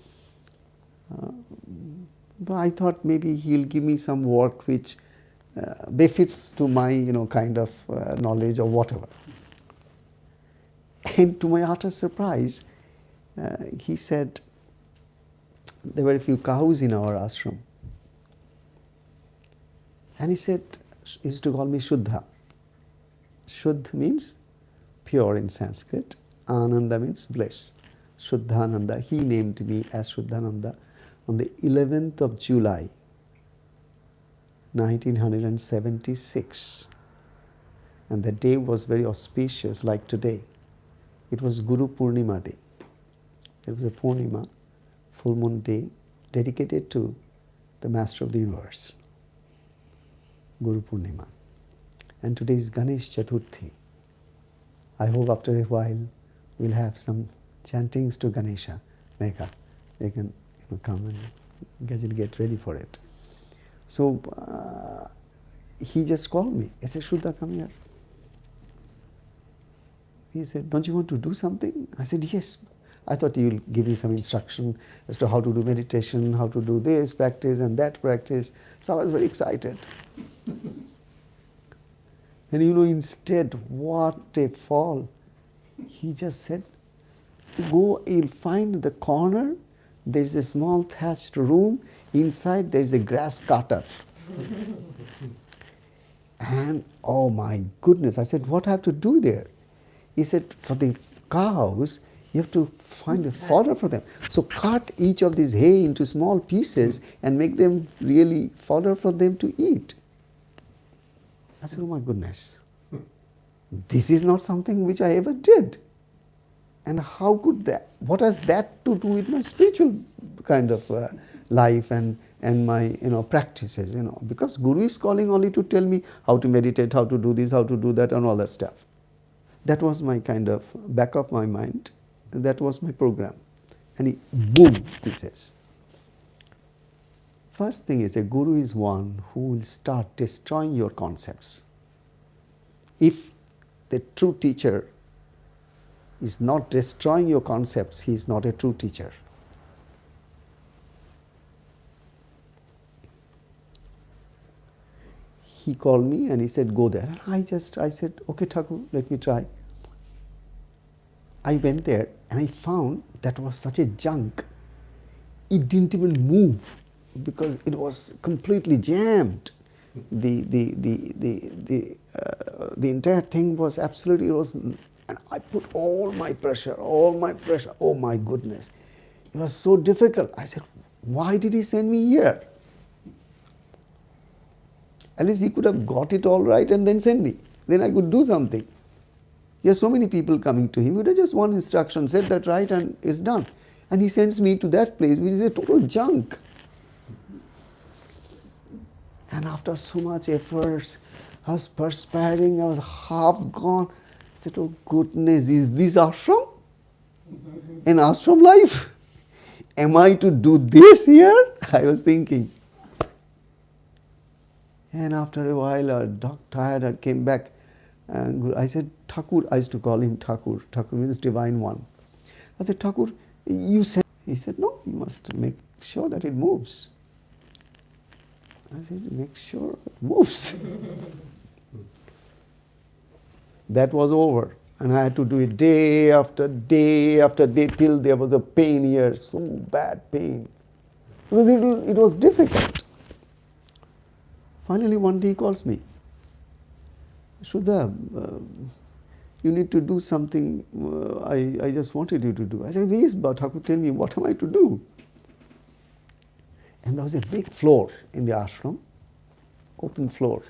I thought maybe he'll give me some work which befits to my, kind of knowledge or whatever. And to my utter surprise, he said, there were a few cows in our ashram. And he said, he used to call me Shuddha. Shuddha means pure in Sanskrit. Ananda means bliss. Shuddhaanandaa. He named me as Shuddhaanandaa on the 11th of July, 1976. And the day was very auspicious, like today. It was Guru Purnima day. It was a Purnima, full moon day, dedicated to the Master of the Universe, Guru Purnima. And today is Ganesh Chaturthi. I hope after a while we'll have some chantings to Ganesha. Megha, they can come and get ready for it. So he just called me. I said, Shuddha, come here. He said, don't you want to do something? I said, yes. I thought he will give me some instruction as to how to do meditation, how to do this practice and that practice. So I was very excited. And instead, what a fall. He just said, go, you'll find the corner, there's a small thatched room, inside there's a grass cutter. And oh my goodness, I said, what do I have to do there? He said, for the cows, you have to find a fodder for them. So cut each of these hay into small pieces and make them really fodder for them to eat. I said, oh my goodness, this is not something which I ever did. And how could that, what has that to do with my spiritual kind of life and my practices, because Guru is calling only to tell me how to meditate, how to do this, how to do that and all that stuff. That was my kind of back of my mind. That was my program. And boom, he says. First thing is, a Guru is one who will start destroying your concepts. If the true teacher is not destroying your concepts, he is not a true teacher. He called me and he said, go there. And I said, okay, Thakur, let me try. I went there and I found that was such a junk. It didn't even move because it was completely jammed. The entire thing was absolutely, and I put all my pressure, oh my goodness. It was so difficult. I said, why did he send me here? At least he could have got it all right and then send me. Then I could do something. There are so many people coming to him. He would have just one instruction, said that right and it's done. And he sends me to that place, which is a total junk. And after so much efforts, I was perspiring, I was half gone. I said, oh goodness, is this ashram? An ashram life? Am I to do this here? I was thinking. And after a while, I got tired, I came back. And I said, Thakur, I used to call him Thakur. Thakur means divine one. I said, Thakur, you said. He said, no, you must make sure that it moves. I said, make sure it moves. That was over. And I had to do it day after day after day till there was a pain here, so bad pain. Because it was difficult. Finally, one day he calls me. Shuddha, you need to do something I just wanted you to do. I said, yes, but Thakur, tell me, what am I to do? And there was a big floor in the ashram, open floor.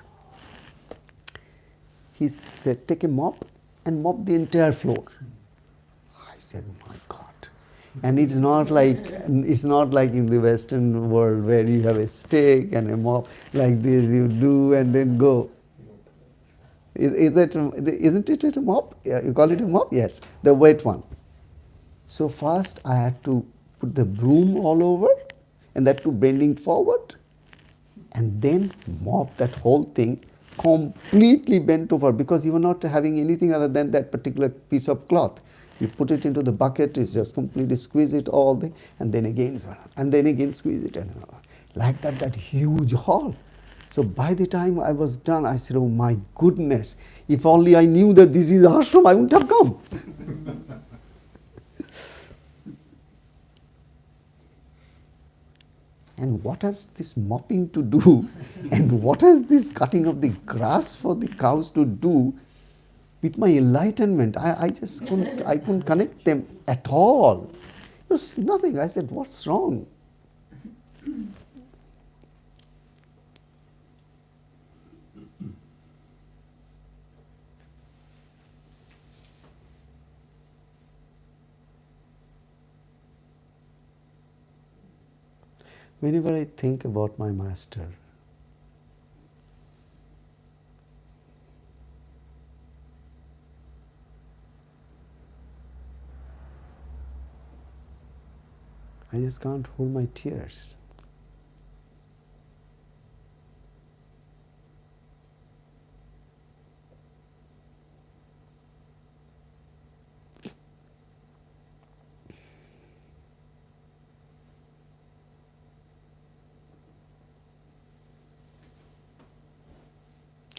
He said, take a mop and mop the entire floor. I said, my God. And it's not like in the Western world where you have a stick and a mop like this, you do and then go. Isn't it a mop? You call it a mop? Yes, the wet one. So first I had to put the broom all over, and that too bending forward, and then mop that whole thing completely bent over, because you were not having anything other than that particular piece of cloth. You put it into the bucket, you just completely squeeze it all day, and then again squeeze it, and like that huge hall. So by the time I was done, I said, oh my goodness, if only I knew that this is ashram, I wouldn't have come. And what has this mopping to do, and what has this cutting of the grass for the cows to do with my enlightenment? I couldn't connect them at all. It was nothing. I said, what's wrong? Whenever I think about my master, I just can't hold my tears.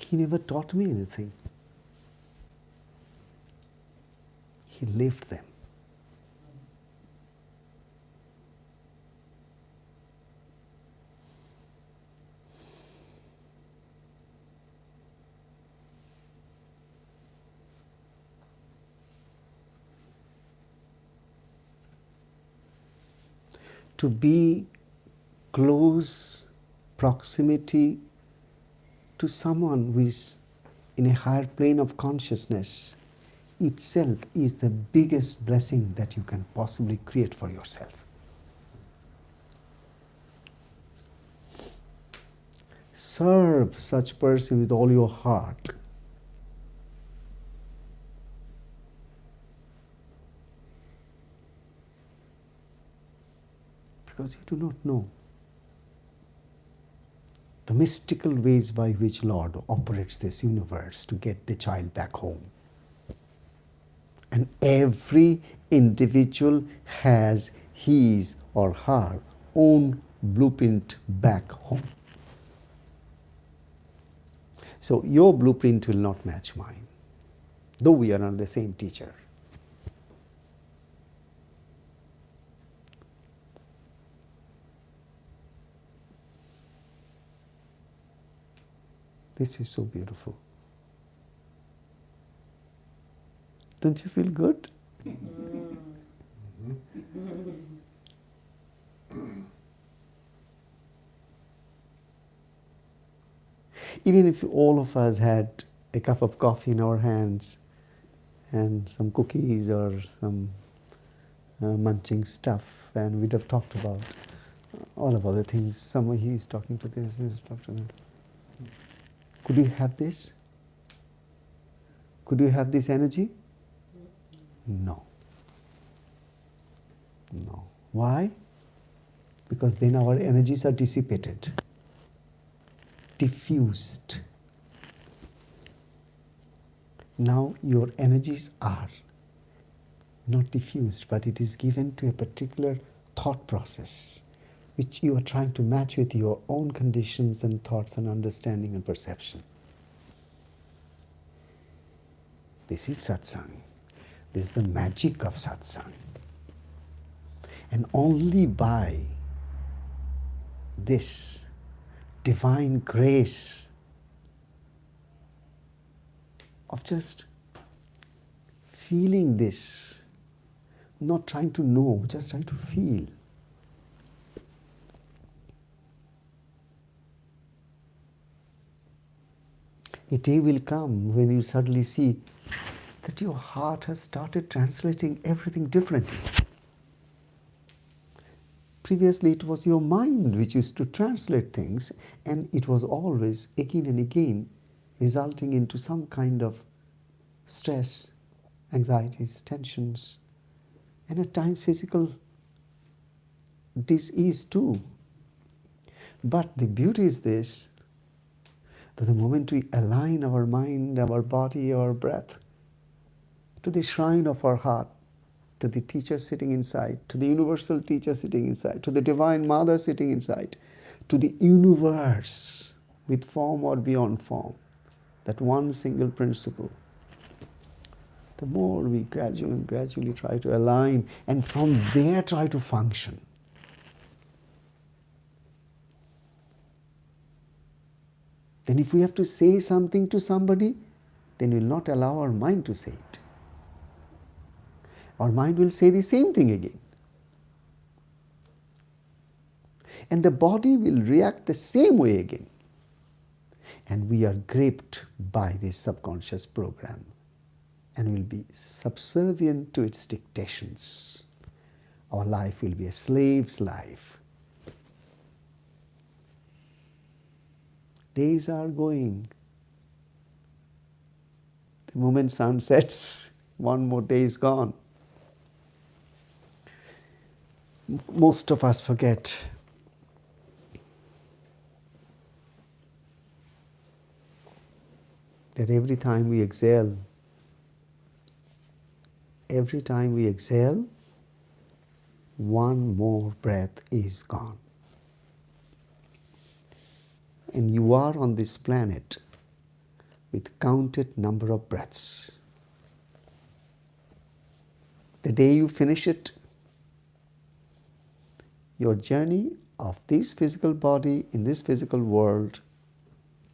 He never taught me anything. He lived them. To be close proximity to someone who is in a higher plane of consciousness itself is the biggest blessing that you can possibly create for yourself. Serve such person with all your heart. Because you do not know the mystical ways by which Lord operates this universe to get the child back home. And every individual has his or her own blueprint back home. So your blueprint will not match mine, though we are under the same teacher. This is so beautiful. Don't you feel good? Even if all of us had a cup of coffee in our hands and some cookies or some munching stuff, and we'd have talked about all of other things. Somewhere he's talking to this, he's talking to that. Could you have this? Could you have this energy? No. No. Why? Because then our energies are dissipated, diffused. Now your energies are not diffused, but it is given to a particular thought process, which you are trying to match with your own conditions and thoughts and understanding and perception. This is satsang. This is the magic of satsang. And only by this divine grace of just feeling this, not trying to know, just trying to feel. A day will come when you suddenly see that your heart has started translating everything differently. Previously, it was your mind which used to translate things, and it was always again and again resulting into some kind of stress, anxieties, tensions, and at times physical dis-ease too. But the beauty is this, that the moment we align our mind, our body, our breath to the shrine of our heart, to the teacher sitting inside, to the universal teacher sitting inside, to the divine mother sitting inside, to the universe with form or beyond form, that one single principle, the more we gradually try to align, and from there try to function. Then if we have to say something to somebody, then we'll not allow our mind to say it. Our mind will say the same thing again. And the body will react the same way again. And we are gripped by this subconscious program and will be subservient to its dictations. Our life will be a slave's life. Days are going. The moment sun sets, one more day is gone. Most of us forget that every time we exhale, one more breath is gone. And you are on this planet with counted number of breaths. The day you finish it, your journey of this physical body in this physical world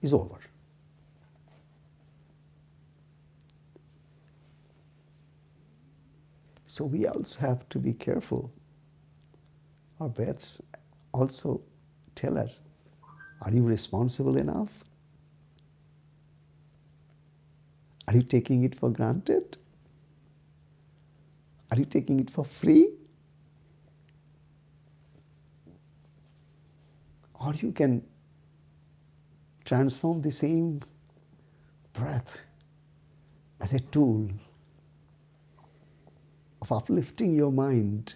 is over. So we also have to be careful. Our breaths also tell us, are you responsible enough? Are you taking it for granted? Are you taking it for free? Or you can transform the same breath as a tool of uplifting your mind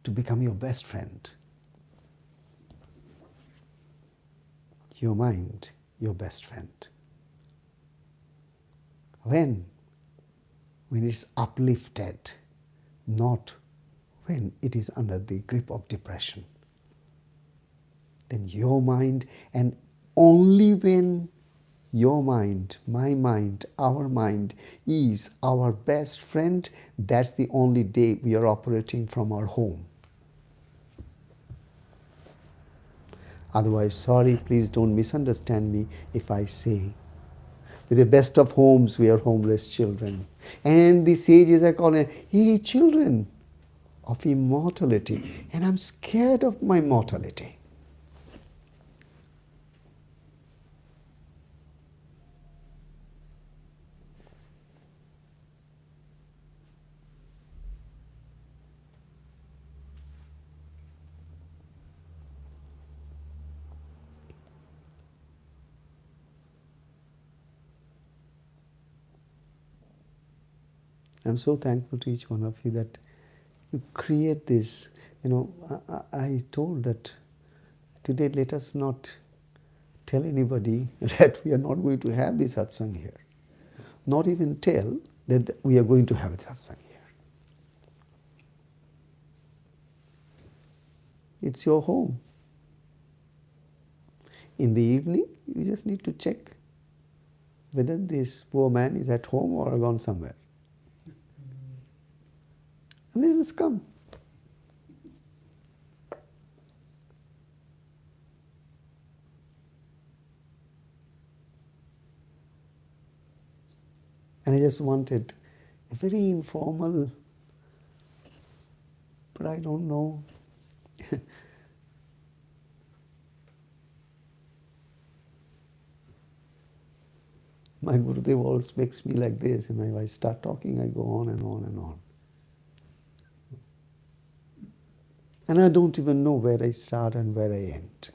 to become your best friend. Your mind, your best friend. When it's uplifted, not when it is under the grip of depression. Then your mind, and only when your mind, my mind, our mind is our best friend, that's the only day we are operating from our home. Otherwise, sorry, please don't misunderstand me if I say, with the best of homes, we are homeless children. And the sages are calling, hey, children of immortality. And I'm scared of my mortality. I'm so thankful to each one of you that you create this. I told that today let us not tell anybody that we are not going to have this satsang here. Not even tell that we are going to have a satsang here. It's your home. In the evening, you just need to check whether this poor man is at home or gone somewhere. And then just come. And I just wanted a very informal, but I don't know. My Gurudev always makes me like this, and if I start talking, I go on and on and on. And I don't even know where I start and where I end.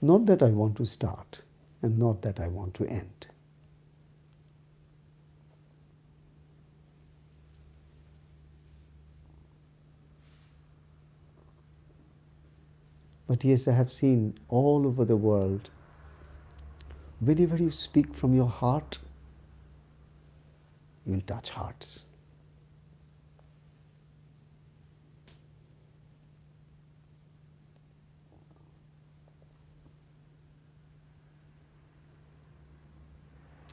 Not that I want to start, and not that I want to end. But yes, I have seen all over the world, whenever you speak from your heart, you will touch hearts.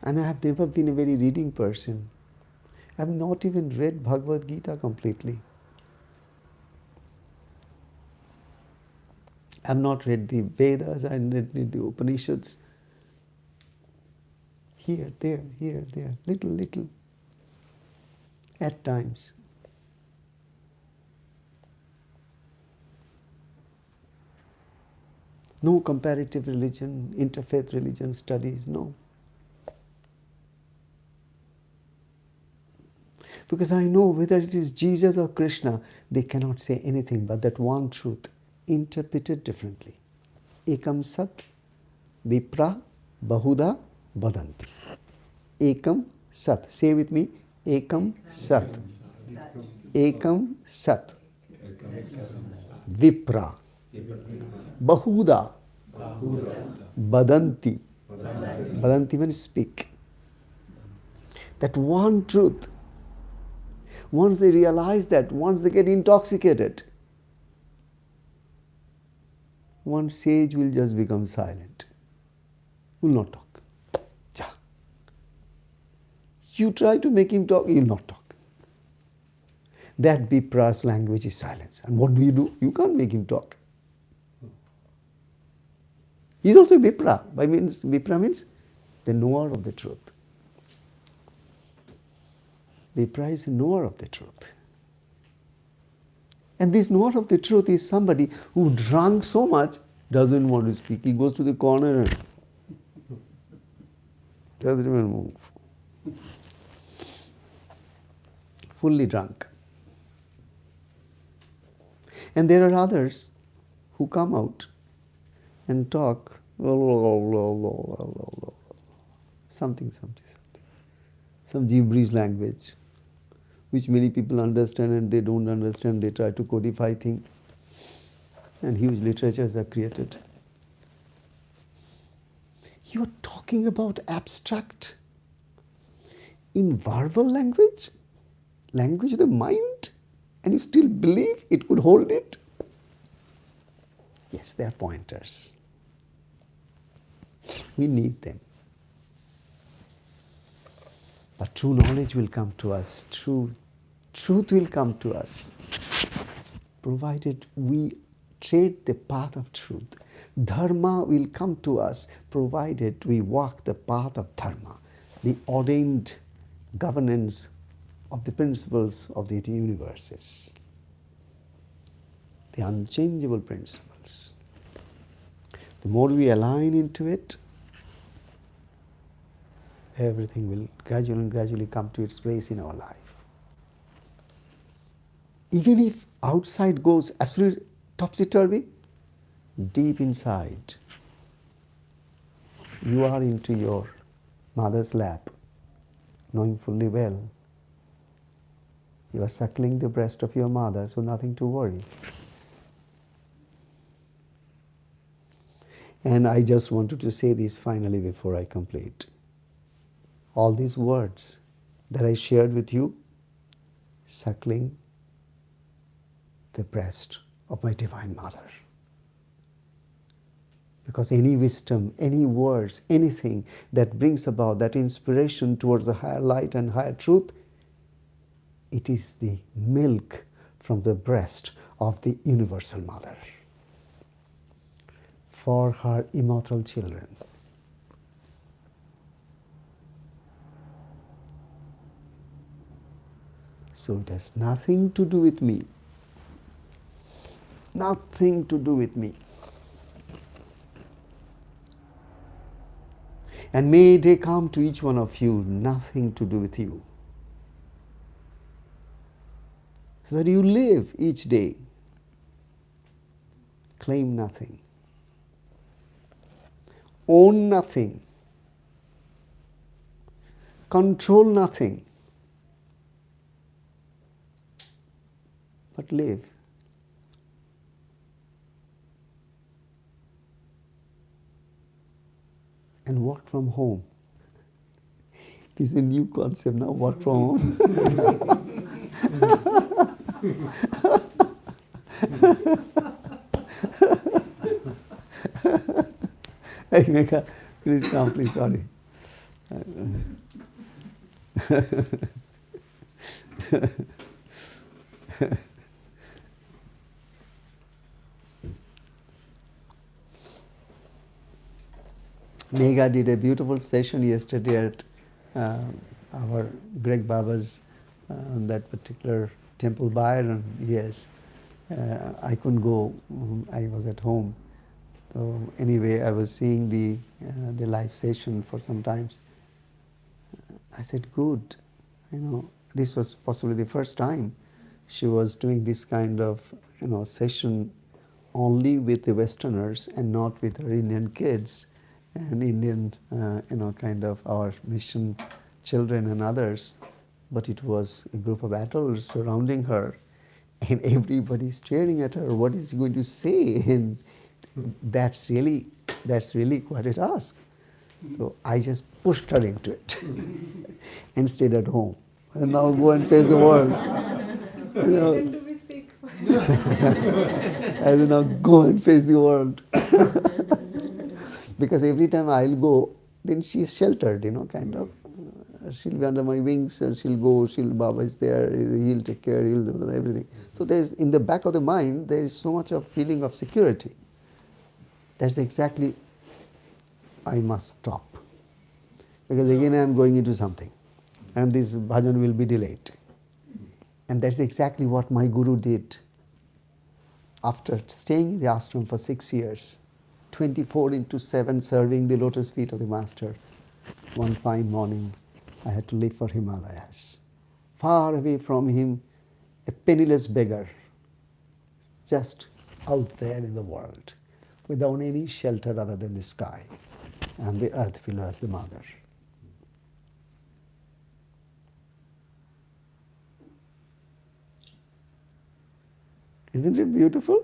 And I have never been a very reading person. I have not even read Bhagavad Gita completely. I have not read the Vedas, I have not read the Upanishads. Here, there, little, at times. No comparative religion, interfaith religion studies, no. Because I know whether it is Jesus or Krishna, they cannot say anything but that one truth, interpreted differently. Ekam sat, vipra, bahuda, vadanti. Ekam sat. Say with me, ekam sat. Ekam sat. Vipra. Bahuda. Vadanti. Vadanti means speak. That one truth. Once they realize that, once they get intoxicated, one sage will just become silent. Will not talk. Ja. You try to make him talk, he will not talk. That Vipra's language is silence. And what do? You can't make him talk. He is also Vipra. Vipra means the knower of the truth. Vipra is the knower of the truth. And this knower of the truth is somebody who drank so much, doesn't want to speak. He goes to the corner and doesn't even move. Fully drunk. And there are others who come out and talk something. Some gibberish language, which many people understand and they don't understand. They try to codify things. And huge literatures are created. You are talking about abstract in verbal language? Language of the mind? And you still believe it could hold it? Yes, they are pointers. We need them. But true knowledge will come to us. Truth will come to us, provided we tread the path of truth. Dharma will come to us, provided we walk the path of dharma, the ordained governance of the principles of the universes, the unchangeable principles. The more we align into it, everything will gradually come to its place in our life. Even if outside goes absolutely topsy-turvy, deep inside, you are into your mother's lap, knowing fully well you are suckling the breast of your mother, so nothing to worry. And I just wanted to say this finally before I complete. All these words that I shared with you, suckling the breast of my Divine Mother. Because any wisdom, any words, anything that brings about that inspiration towards a higher light and higher truth, it is the milk from the breast of the Universal Mother for her immortal children. So it has nothing to do with me. Nothing to do with me. And may they come to each one of you, nothing to do with you. So that you live each day. Claim nothing. Own nothing. Control nothing. But live. And work from home. This is a new concept now, work from home. Hey, Meka, please come, please, sorry. Megha did a beautiful session yesterday at our Greg Baba's that particular temple, Byron. Yes, I couldn't go. I was at home. So anyway, I was seeing the live session for some times. I said, good. This was possibly the first time she was doing this kind of session only with the Westerners and not with her Indian kids and Indian, kind of our mission children and others. But it was a group of adults surrounding her and everybody staring at her. What is he going to say? And that's really quite a task. So I just pushed her into it and stayed at home. And now go and face the world. Pretend to be sick. I said, now go and face the world. Because every time I'll go, then she's sheltered, kind of. She'll be under my wings and she'll go, Baba is there, he'll take care, he'll do everything. So there's, in the back of the mind, there is so much of feeling of security. That's exactly, I must stop. Because again I am going into something. And this bhajan will be delayed. And that's exactly what my guru did. After staying in the ashram for 6 years, 24/7 serving the lotus feet of the master, one fine morning, I had to leave for Himalayas. Far away from him, a penniless beggar, just out there in the world, without any shelter other than the sky and the earth below as the mother. Isn't it beautiful?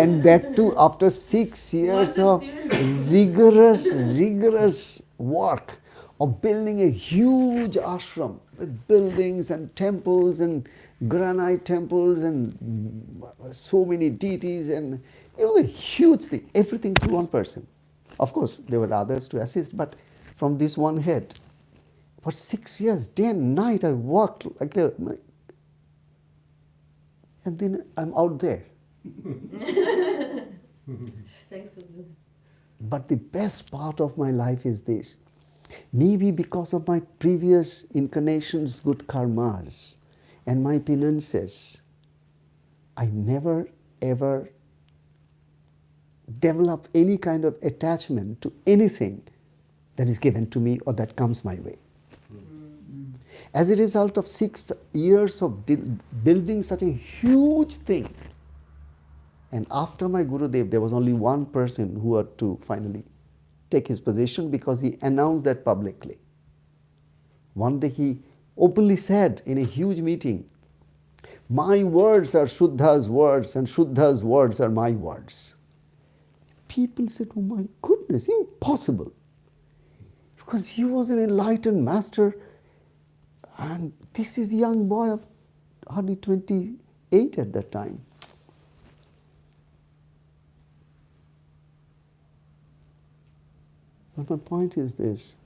and that too after 6 years of rigorous work of building a huge ashram with buildings and temples and granite temples and so many deities and a huge thing, everything to one person. Of course, there were others to assist, but from this one head. For 6 years, day and night, I worked like a... And then I'm out there. Thanks for that. But the best part of my life is this. Maybe because of my previous incarnations' good karmas and my penances, I never ever develop any kind of attachment to anything that is given to me or that comes my way. As a result of 6 years of building such a huge thing, and after my Gurudev, there was only one person who had to finally take his position because he announced that publicly. One day he openly said in a huge meeting, "My words are Shuddha's words and Shuddha's words are my words." People said, "Oh my goodness, impossible." Because he was an enlightened master, and this is a young boy of hardly 28 at that time. But my point is this: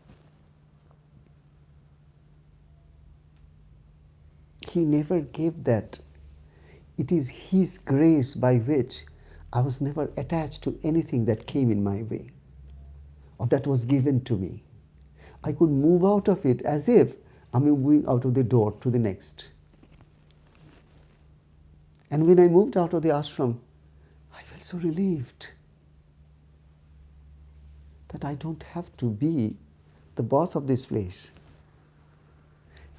he never gave that. It is his grace by which I was never attached to anything that came in my way or that was given to me. I could move out of it as if I'm moving out of the door to the next. And when I moved out of the ashram, I felt so relieved that I don't have to be the boss of this place.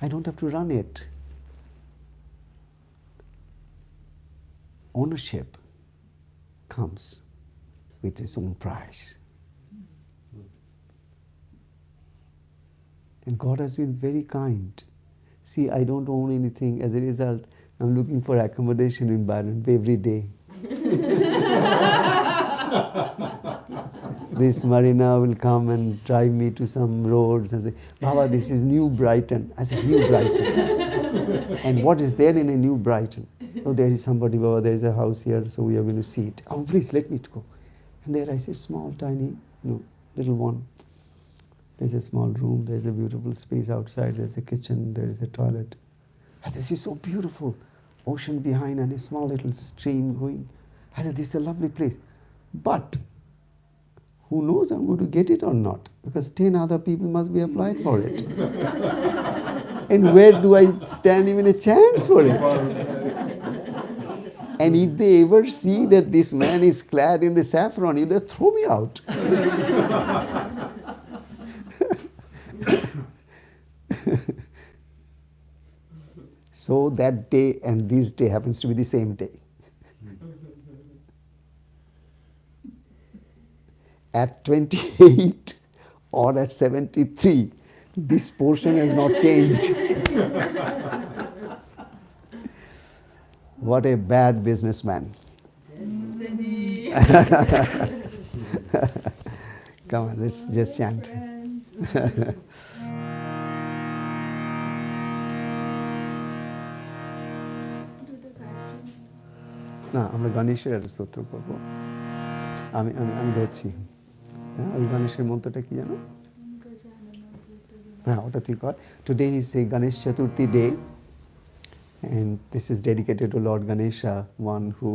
I don't have to run it. Ownership comes with its own price. And God has been very kind. See, I don't own anything. As a result, I'm looking for accommodation in Byron every day. This Marina will come and drive me to some roads and say, "Baba, this is New Brighton." I said, "New Brighton." And what is there in a New Brighton? "Oh, there is somebody, Baba, there is a house here, so we are going to see it." "Oh, please, let me go." And there I said, small, tiny, little one. There's a small room, there's a beautiful space outside, there's a kitchen, there is a toilet. I said, "This is so beautiful. Ocean behind and a small little stream going." I said, "This is a lovely place." But who knows I'm going to get it or not, because 10 other people must be applied for it. And where do I stand even a chance for it? And if they ever see that this man is clad in the saffron, they'll throw me out. So that day and this day happens to be the same day. At 28 or at 73, this portion has not changed. What a bad businessman. Destiny. Come on, let's just chant. না আমরা গণেশের একটা স্তোত্র করব আমি আমি আমি ধরছি হ্যাঁ ওই গণেশের মন্ত্রটা কি জানো হ্যাঁ ওটা তুই কর today is a Ganesh Chaturthi day and this is dedicated to Lord Ganesha, one who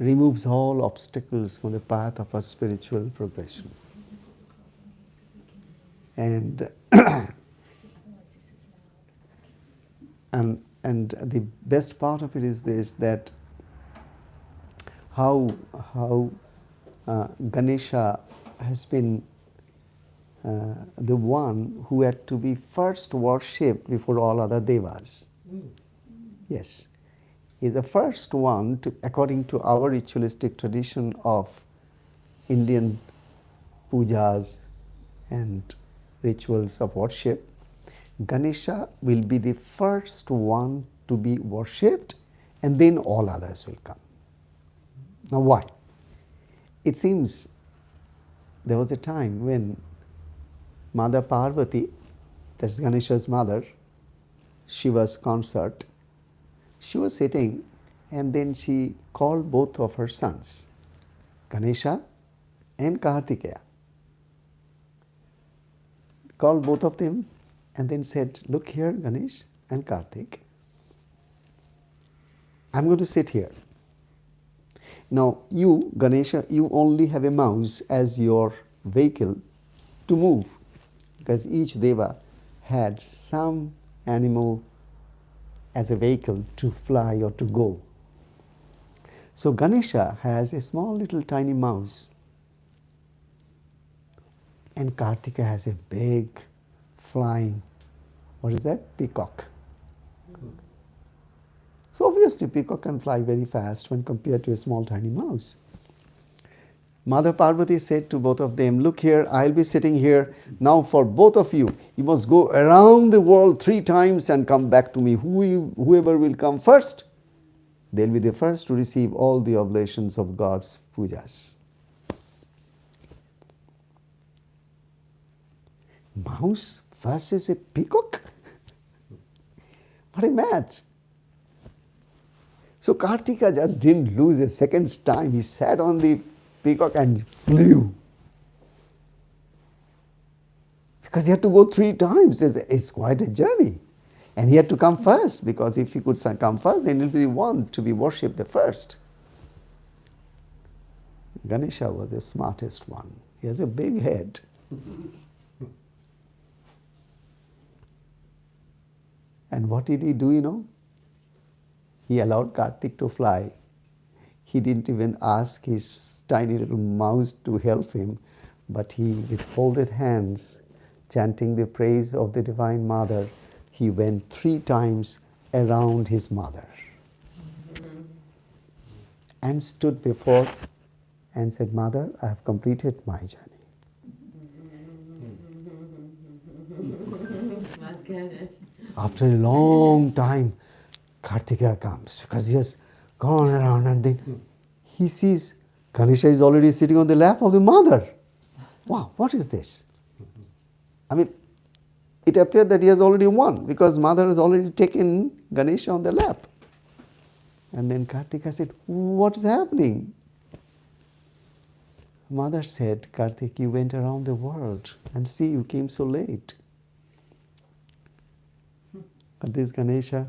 removes all obstacles from the path of our spiritual progression. And and the best part of it is this, that how Ganesha has been the one who had to be first worshipped before all other devas. Yes, he's the first one to, according to our ritualistic tradition of Indian pujas and rituals of worship. Ganesha will be the first one to be worshipped, and then all others will come. Now why? It seems there was a time when Mother Parvati, that's Ganesha's mother, Shiva's consort, she was sitting and then she called both of her sons, Ganesha and Kartikeya. Called both of them and then said, "Look here, Ganesh and Kartik, I'm going to sit here. Now you, Ganesha, you only have a mouse as your vehicle to move, because each deva had some animal as a vehicle to fly or to go. So Ganesha has a small little tiny mouse, and Kartika has a big flying What is that? Peacock. So obviously peacock can fly very fast when compared to a small tiny mouse. Mother Parvati said to both of them, look here, I'll be sitting here. Now for both of you, you must go around the world 3 times and come back to me. Whoever will come first, they'll be the first to receive all the oblations of God's pujas. Mouse versus a peacock? What a match! So Kartika just didn't lose a second's time. He sat on the peacock and flew. Because he had to go 3 times. It's quite a journey. And he had to come first, because if he could come first, then he'll be the one to be worshipped the first. Ganesha was the smartest one. He has a big head. And what did he do, you know? He allowed Kartik to fly. He didn't even ask his tiny little mouse to help him, but he, with folded hands, chanting the praise of the Divine Mother, he went 3 times around his mother and stood before and said, Mother, I have completed my journey. After a long time, Kartika comes, because he has gone around, and then he sees Ganesha is already sitting on the lap of the mother. Wow, what is this? I mean, it appeared that he has already won, because mother has already taken Ganesha on the lap. And then Kartika said, what is happening? Mother said, Kartik, you went around the world, and see, you came so late. But this Ganesha,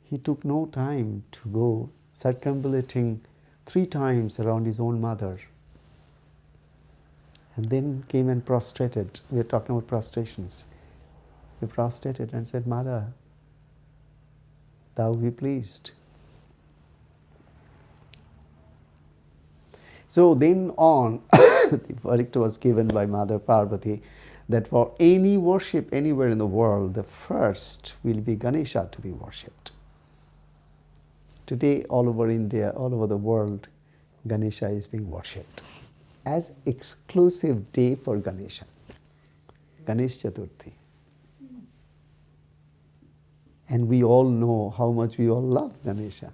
he took no time to go circumambulating 3 times around his own mother. And then came and prostrated. We are talking about prostrations. He prostrated and said, Mother, thou be pleased. So then on, the verdict was given by Mother Parvati that for any worship anywhere in the world, the first will be Ganesha to be worshipped. Today, all over India, all over the world, Ganesha is being worshipped as exclusive day for Ganesha, Ganesh Chaturthi. And we all know how much we all love Ganesha.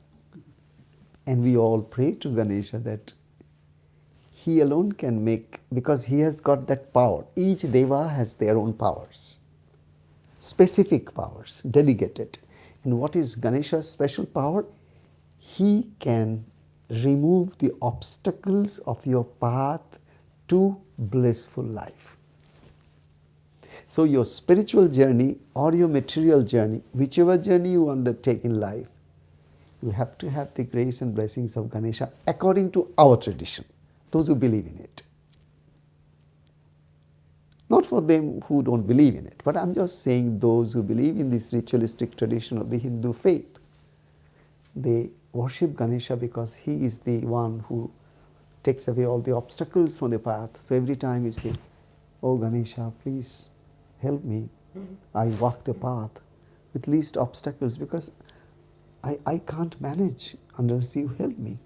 And we all pray to Ganesha that he alone can make, because he has got that power. Each deva has their own powers, specific powers, delegated. And what is Ganesha's special power? He can remove the obstacles of your path to blissful life. So your spiritual journey or your material journey, whichever journey you undertake in life, you have to have the grace and blessings of Ganesha according to our tradition, those who believe in it. Not for them who don't believe in it, but I'm just saying those who believe in this ritualistic tradition of the Hindu faith. They worship Ganesha because he is the one who takes away all the obstacles from the path. So every time you say, oh Ganesha, please help me. I walk the path with least obstacles because I can't manage unless you help me.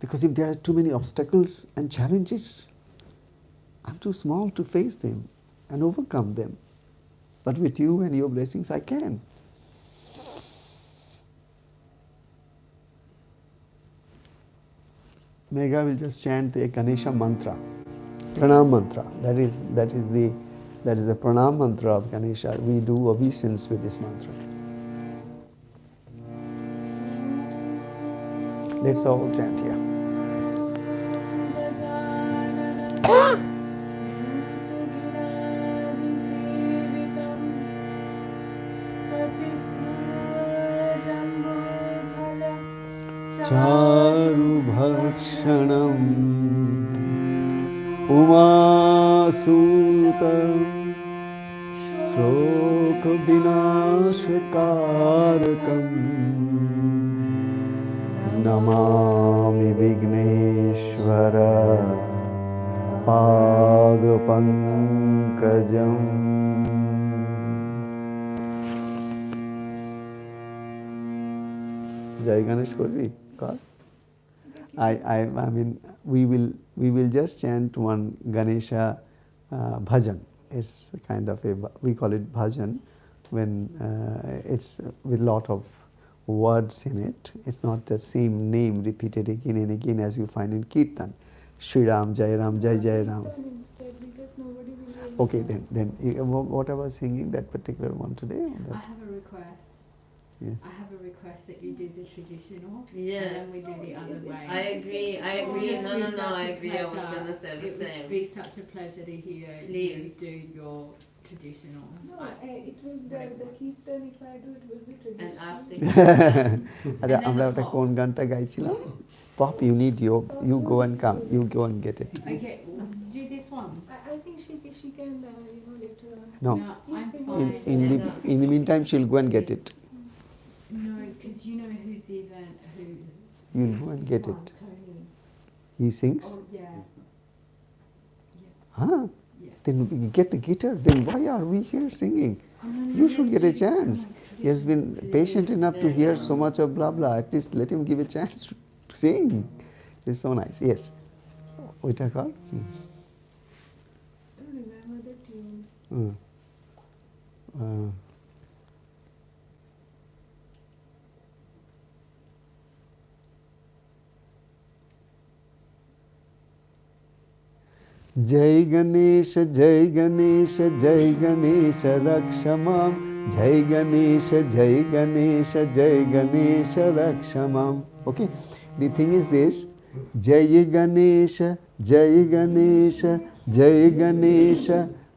Because if there are too many obstacles and challenges, I'm too small to face them and overcome them. But with you and your blessings, I can. Megha will just chant the Ganesha mantra, pranam mantra. That is the pranam mantra of Ganesha. We do obeisance with this mantra. Let's all chant here. Charu bhakshanam umasutam sroka vinashakarakam namami Vigneshwara pankajam. Jai Ganesh Korvi, call. I mean, we will just chant one Ganesha bhajan. It's kind of we call it bhajan when it's with lot of words in it. It's not the same name repeated again and again as you find in Kirtan. Shri Ram, Jai Ram, Jai Jai Ram. Okay, then what I was singing, that particular one today? I have a request. Yes. I have a request that you do the traditional, Yeah. and then we do the other way. I agree. I agree. I was going to say the It same. would be such a pleasure to hear you do your traditional. No, it will the Kirtan, if I do it will be And traditional. after আমরা ওটা কোন গানটা গাইছিলাম? Pop, you go and come. You go and get it. Okay, do this one. I think she can later on. No. I'm In, fine. in the meantime, she'll go and get it. No, because you know who's even who. You'll go and get it. Tony. He sings. Oh yeah. Huh? Yeah. Then we get the guitar. Then why are we here singing? Oh, no, You let's should get do a chance. some He has been patient enough to hear so much of blah blah. At least let him give a chance to sing. It's so nice. Yes. What I call? I don't remember the tune. Jai Ganesh, Jai Ganesh, Jai Ganesh, Rakshamam. Jai Ganesh, Jai Ganesh, Jai Ganesh, Rakshamam. Okay. The thing is this. Jai Ganesh, Jai Ganesh, Jai Ganesh,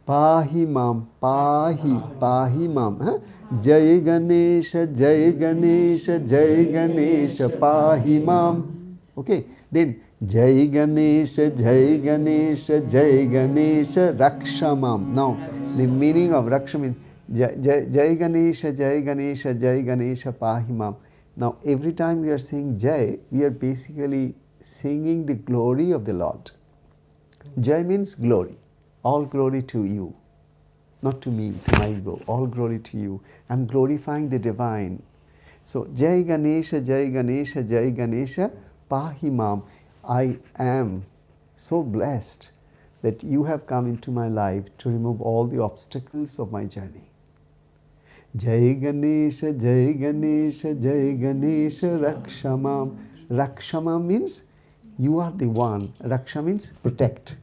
Pahi Mam, Pahi Mam. Huh? Jai Ganesh, Jai Ganesh, Jai Ganesh, Pahi Mam. Okay. Then Jai Ganesh, Jai Ganesh, Jai Ganesh, Rakshamam. Now, the meaning of Raksham means Jai Ganesh, Jai Ganesh, Jai Ganesh, Pahimam. Now, every time we are saying Jai, we are basically singing the glory of the Lord. Jai means glory. All glory to you. Not to me, to my ego. All glory to you. I'm glorifying the divine. So, Jai Ganesha, Jai Ganesha, Jai Ganesha, Pahimam. I am so blessed that you have come into my life to remove all the obstacles of my journey. Jai Ganesha, Jai Ganesha, Jai Ganesha, Rakshamam. Rakshamam means you are the one. Raksha means protect.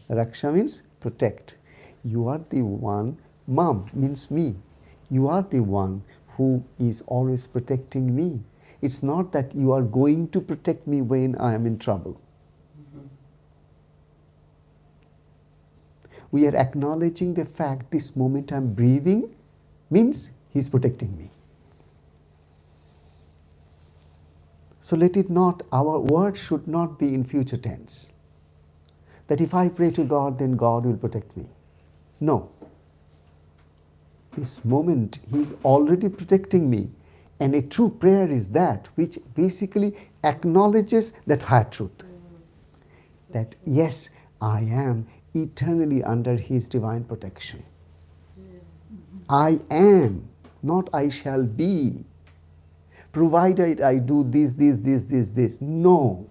Raksha means protect. You are the one. Mam means me. You are the one who is always protecting me. It's not that you are going to protect me when I am in trouble. We are acknowledging the fact this moment I am breathing means He is protecting me. So let it not, our word should not be in future tense. That if I pray to God, then God will protect me. No. This moment, He is already protecting me. And a true prayer is that which basically acknowledges that higher truth. That yes, I am eternally under His divine protection. I am, not I shall be. Provided I do this. No.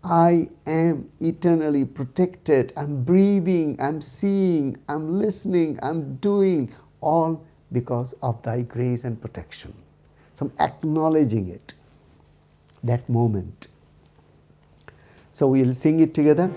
I am eternally protected. I'm breathing, I'm seeing, I'm listening, I'm doing, all because of Thy grace and protection. So I'm acknowledging it, that moment. So we'll sing it together.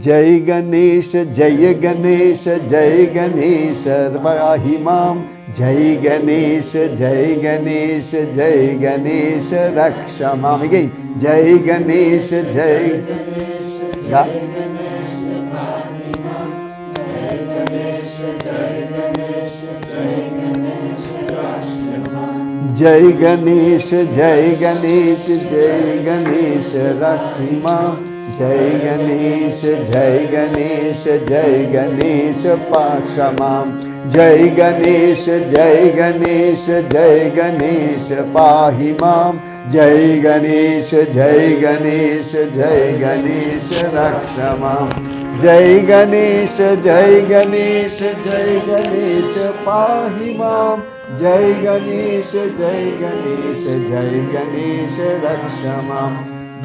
Jai Ganesha, Jai Ganesha, Jai Ganesha, Rahimam. Jai Ganesha, Jai Ganesha, Jai Ganesha, Rakshamam. Again, Jai Ganesha, Jai Ganesha, Jai Ganesha, Jai Ganesha, Jai Ganesha, Rahimam. Jai Ganesha, Jai Ganesha, Jai Ganesha, Pakshamam. Jai Ganesha, Jai Ganesha, Jai Ganesha, Pahimam. Jai Ganesha, Jai Ganesha, Jai Ganesha, Rakshamam. जय गणेश जय गणेश जय गणेश पाहि मां जय गणेश जय गणेश जय गणेश रक्ष मां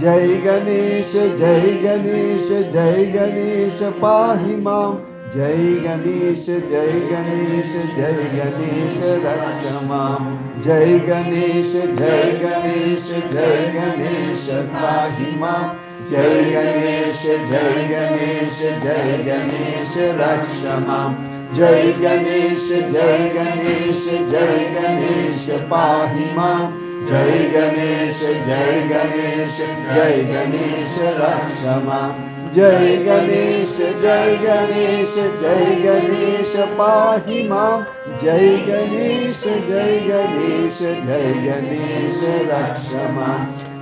जय गणेश जय गणेश जय गणेश पाहि मां जय गणेश जय गणेश जय गणेश रक्ष मां जय गणेश जय गणेश जय गणेश पाहि मां जय गणेश जय गणेश जय गणेश रक्ष मां जय गणेश जय गणेश जय गणेश पाहि मां जय गणेश जय गणेश जय गणेश रक्ष मां जय गणेश जय गणेश जय गणेश पाहि मां जय गणेश जय गणेश जय गणेश रक्ष मां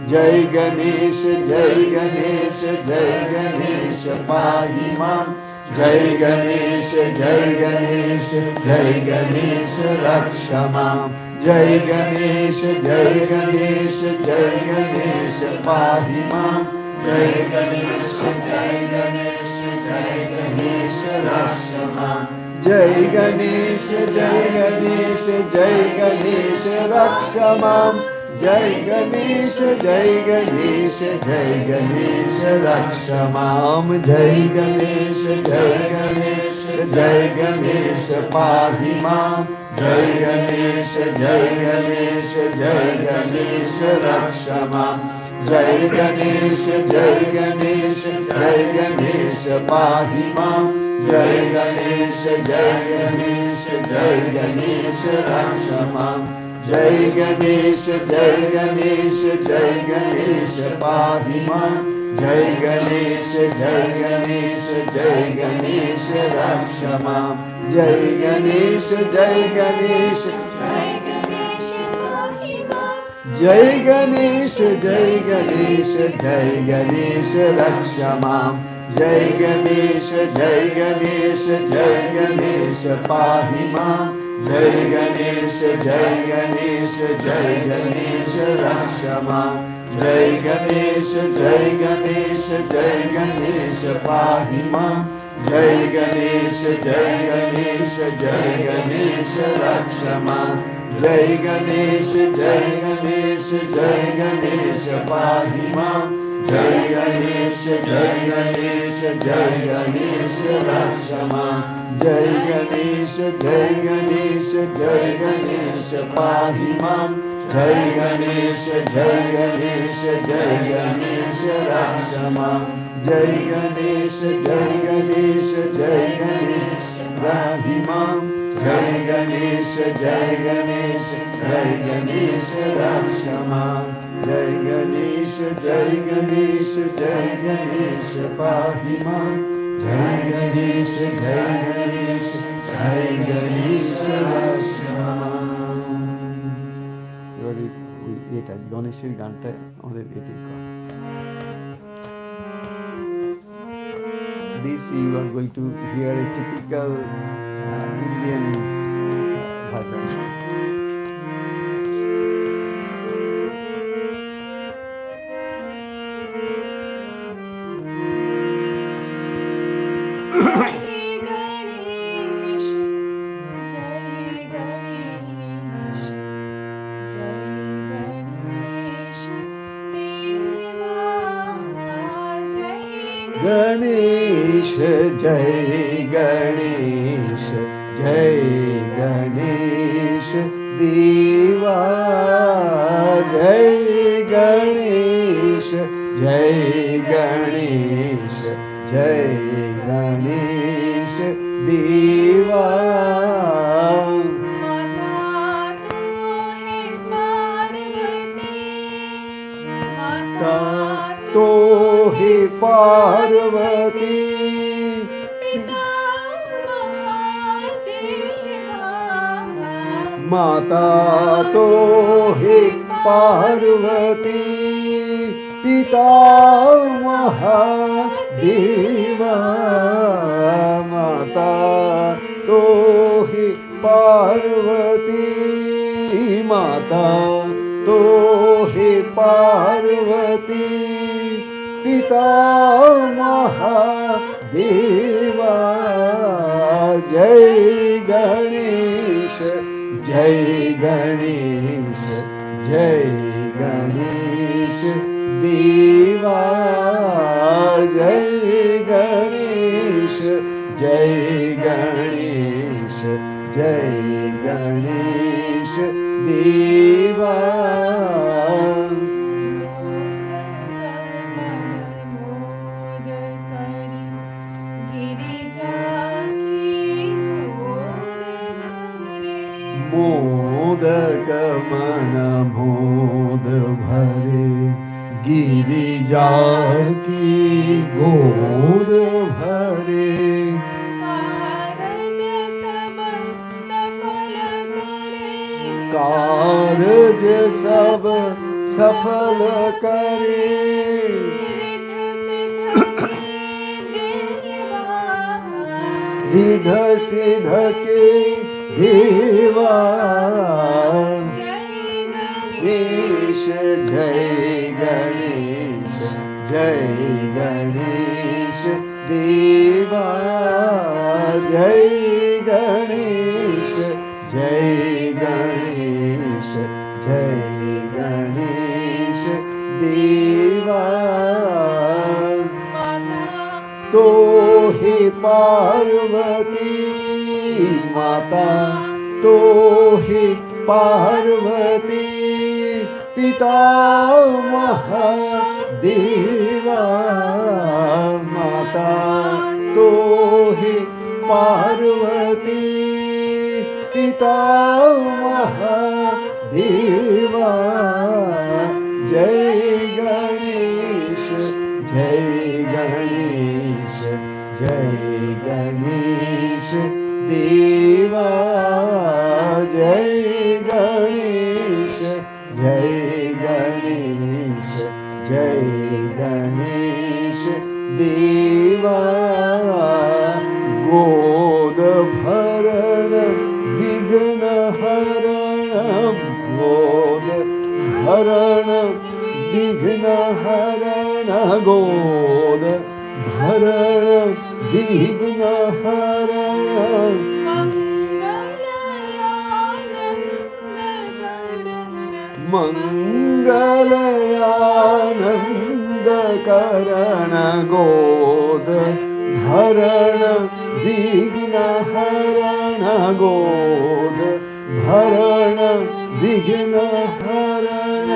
जय गणेश जय गणेश जय गणेश पाहि मां जय गणेश जय गणेश जय गणेश रक्ष मां जय गणेश जय गणेश जय गणेश पाहि मां जय गणेश जय गणेश जय गणेश रक्ष मां जय गणेश जय गणेश जय गणेश रक्ष मां जय गणेश जय गणेश जय गणेश रक्ष मां जय गणेश जय गणेश जय गणेश पाहि मां जय गणेश जय गणेश जय गणेश रक्ष मां जय गणेश जय गणेश जय गणेश पाहि मां जय गणेश जय गणेश जय गणेश रक्ष मां जय गणेश जय गणेश जय गणेश पाहि मां जय गणेश जय गणेश जय गणेश रक्ष मां जय गणेश जय गणेश जय गणेश पाहि मां जय गणेश जय गणेश जय गणेश रक्ष मां जय गणेश जय गणेश जय गणेश पाहि मां जय गणेश जय गणेश जय गणेश रक्ष मां जय गणेश जय गणेश जय गणेश पाहि मां जय गणेश जय गणेश जय गणेश रक्ष मां जय गणेश जय गणेश जय गणेश पाहि मां जय गणेश जय गणेश जय गणेश रक्ष मां जय गणेश जय गणेश जय गणेश पाहि मां जय गणेश जय गणेश जय गणेश रक्ष मां जय गणेश जय गणेश जय गणेश पाहि मां जय गणेश जय गणेश जय गणेश रक्ष मां जय गणेश जय गणेश जय गणेश पाहि मां जय गणेश जय गणेश जय गणेश रक्ष मां এবারে ওই এটা গণেশের গানটা আমাদের এতেই করা This you are going to hear a typical Indian bhajan. Ganesh जय गणेश जय गणेश देवा जय गणेश जय गणेश जय गणेश देवा तो हे पार्वती माता तो हे पार्वती पिता महादेवा माता तो हे पार्वती माता तो हे पार्वती पिता महादेवा देवा जय गणेश जय गणेश जय गणेश देवा जय गणेश जय गणेश जय गणेश देवा मोदक मन मोद भरे गिरिजा की गोद भरे कारज सब सफल करे रिध सिध के देवा गणेश जय गणेश जय गणेश देवा जय गणेश जय गणेश जय गणेश देवा तो हे पार्वती माता तो हे पार्वती पिता महादेवा माता तो हे पार्वती पिता महादेवा जय गणेश जय गणेश जय गणेश देवा जय गणेश जय गणेश जय गणेश देवा गोद भरण विघ्न हरण गोद भरण विघ्न हरण गोद भरण विघ्न हरण मंगलयानंद करण गोद भरण विघ्न हरण गोद भरण विघ्न हरण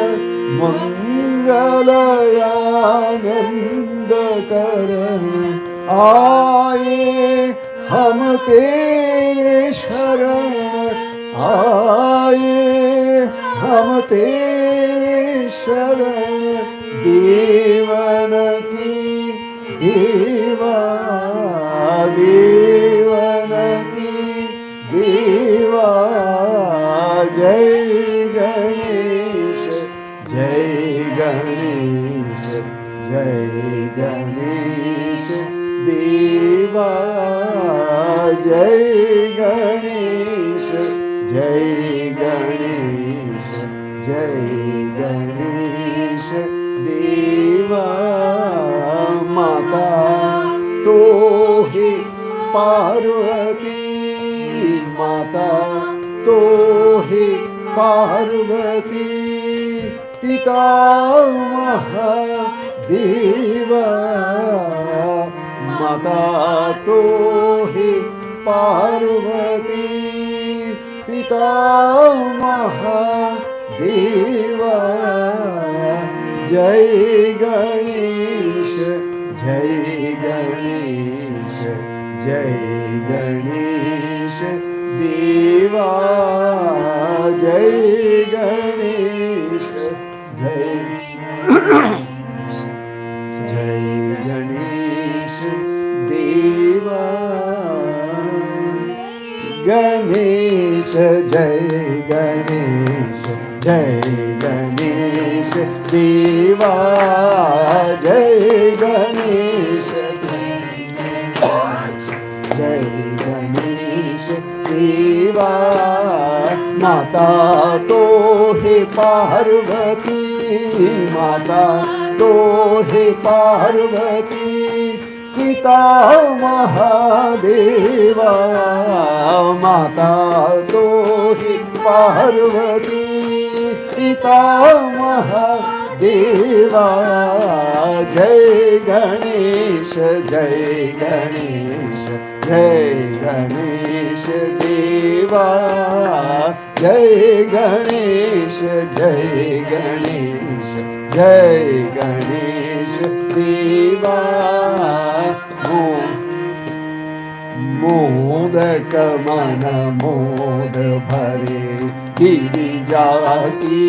मंगलयानंद करण आए हम तेरे शरण आए हम तेरे शरण देवन की देवा देवन की देवा जय गणेश जय गणेश जय गणेश देवा जय गणेश जय गणेश जय गणेश देवा माता तो हे पार्वती माता तो हे पार्वती पिता महादेवा माता तो हे पार्वती पिता महादेवा जय गणेश जय गणेश जय गणेश देवा जय गणेश जय जय गणेश देवा गणेश जय गणेश जय गणेश देवा जय गणेश जय गणेश देवा माता तो हे पार्वती माता तो हे पार्वती पिता महादेवा माता तो ही पार्वती पिता महादेवा जय गणेश जय गणेश जय गणेश देवा जय गणेश जय गणेश जय गणेश देवा मोदक मन मोद भरे गिरिजा की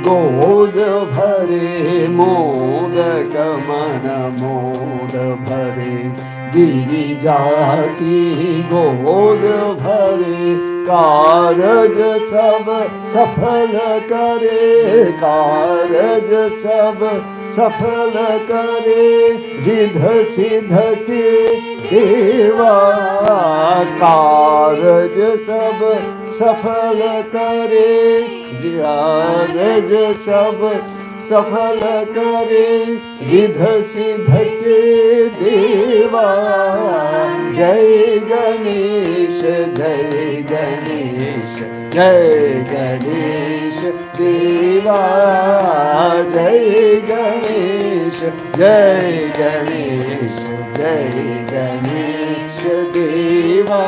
गोद भरे मोदक मन मोद भरे गिरिजा की गोद भरे कारज सब सफल करे कारज सब सफल करे रिद्ध सिद्ध के देवा कारज सब सफल करे कारज सब सफल करे रिद्ध सिद्ध के देवा जय गणेश जय गणेश जय गणेश देवा जय गणेश जय गणेश जय गणेश देवा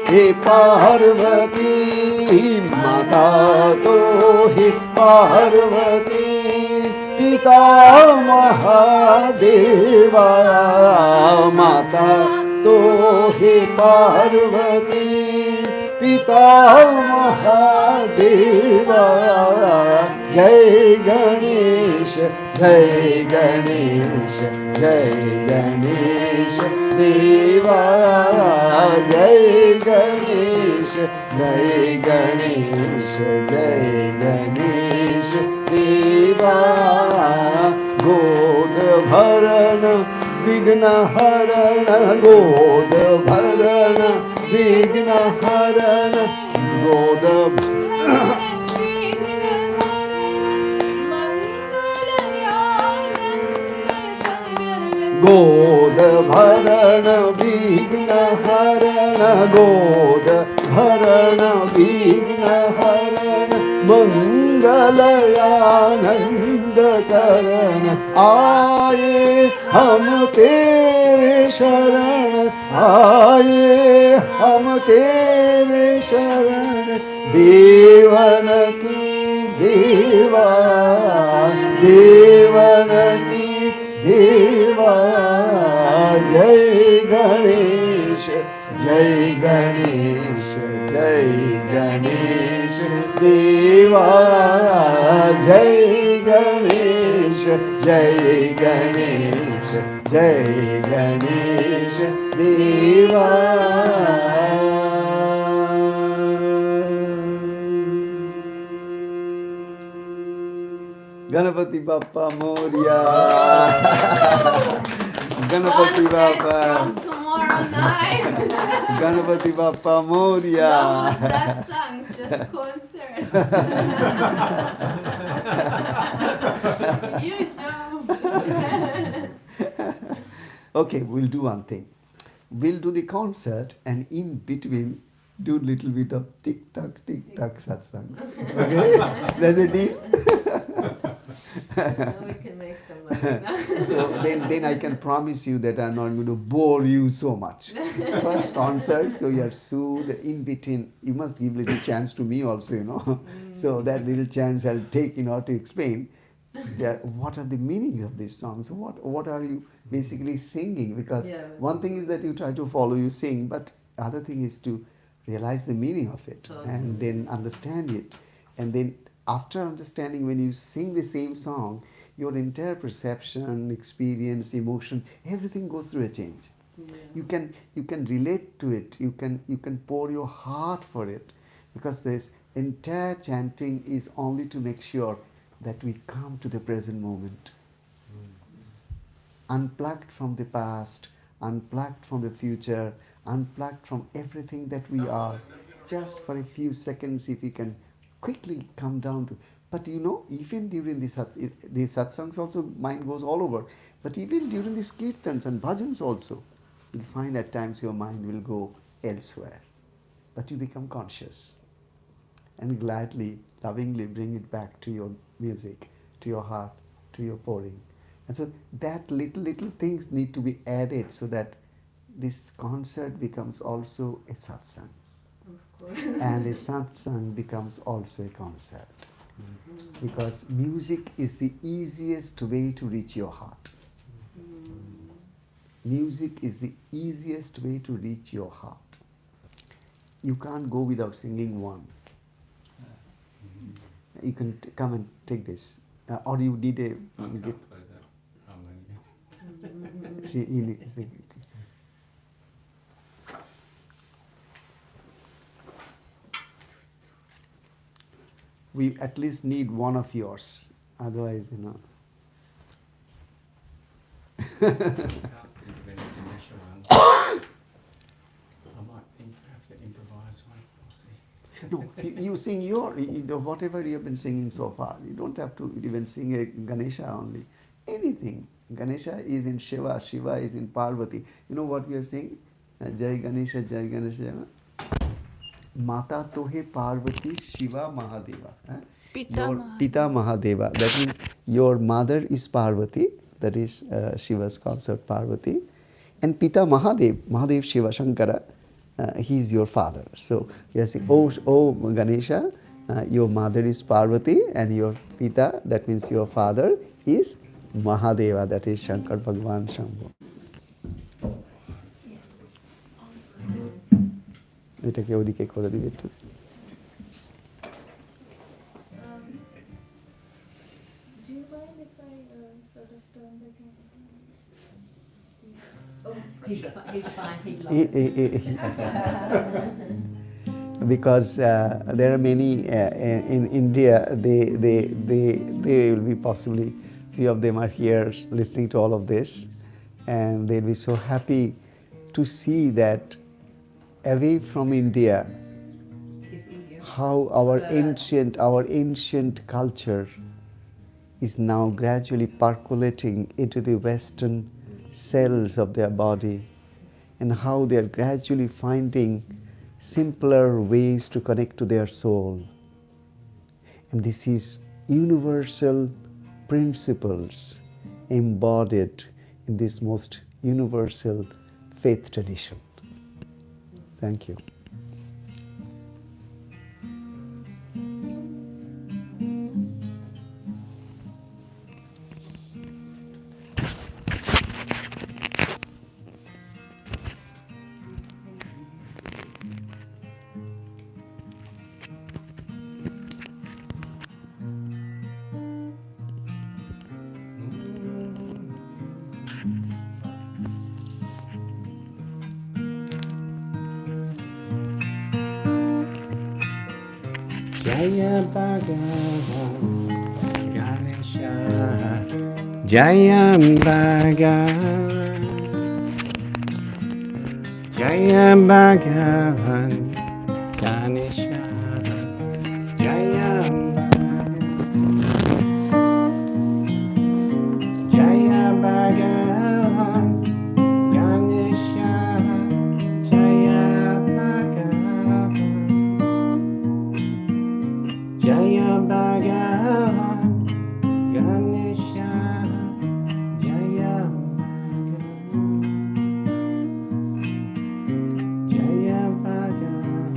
हे पार्वती माता तो ही पार्वती पिता महादेवा माता तो ही पार्वती पिता महादेवा जय गणेश जय गणेश जय गणेश देवा जय गणेश जय गणेश जय गणेश देवा गोद भरण विघ्न हरण गोद भरण विघ्न हरण गोद गोद भरण विघ्न हरण गोद भरण विघ्न हरण मंगल आनंद करण आए हम तेरे शरण आए हम तेरे शरण देवन की देवा देवन की देवा जय गणेश जय गणेश जय गणेश देवा जय गणेश जय गणेश जय गणेश देवा Ganpati Bappa Moriya Ganpati Bappa tomorrow night. Ganpati Bappa Moriya No Satsangs, just concerts. You joke. Okay, we'll do one thing. We'll do the concert and in between do little bit of tick tock satsangs. Okay? That's a deal? So we can make some money. So then I can promise you that I'm not going to bore you so much. First concert, so you're soothed. In between, you must give little chance to me also, you know. So that little chance I'll take in order to explain that what are the meaning of these songs. What are you basically singing? Because one thing is that you try to follow, you sing, but other thing is to realize the meaning of it and then understand it. And then after understanding, when you sing the same song, your entire perception, experience, emotion, everything goes through a change. Yeah. You can relate to it. You can pour your heart for it, because this entire chanting is only to make sure that we come to the present moment, unplugged from the past, unplugged from the future, unplugged from everything that we are. Just for a few seconds, if we can quickly come down to. But you know, even during the satsangs also, mind goes all over. But even during these kirtans and bhajans also, you'll find at times your mind will go elsewhere. But you become conscious and gladly, lovingly bring it back to your music, to your heart, to your pouring. And so that little things need to be added so that this concert becomes also a satsang. Of course. And a satsang becomes also a concert. Because music is the easiest way to reach your heart. Music is the easiest way to reach your heart. You can't go without singing one. You can come and take this. Or you did a... I can't play that harmony. See, you need, we at least need one of yours. Otherwise, you know. I can't think of any commercial ones. I might have to improvise one. We'll see. No, you sing whatever you have been singing so far. You don't have to even sing a Ganesha only. Anything. Ganesha is in Shiva, Shiva is in Parvati. You know what we are saying? Jai Ganesha, Jai Ganesha. Mata Tohe Parvati Shiva Mahadeva. Pita Mahadeva. That means your mother is Parvati. That is Shiva's consort Parvati. And Pita Mahadev Shiva Shankara, he is your father. So we are saying, oh Ganesha, your mother is Parvati and your Pita, that means your father, is Mahadeva, that is Shankar Bhagwan Shambhu. এটাকে ওদিকে করে দিবে একটু Do you mind if I sort of turn the camera? Oh, he's fine. He'd love it. Because there are many in India, they will be possibly, few of them are here listening to all of this, and they'll be so happy to see that away from India, how our ancient culture is now gradually percolating into the Western cells of their body, and how they are gradually finding simpler ways to connect to their soul. And this is universal principles embodied in this most universal faith tradition. Thank you. Jaya Bhagavan Ganesha, Jaya Bhagavan, Jaya Bhagavan Ganesha, Jaya Jaya Bhagavan Ganesha, Jaya Bhagavan, Jaya Bhagavan Ganesha, Jaya Bhagavan, Jaya Bhagavan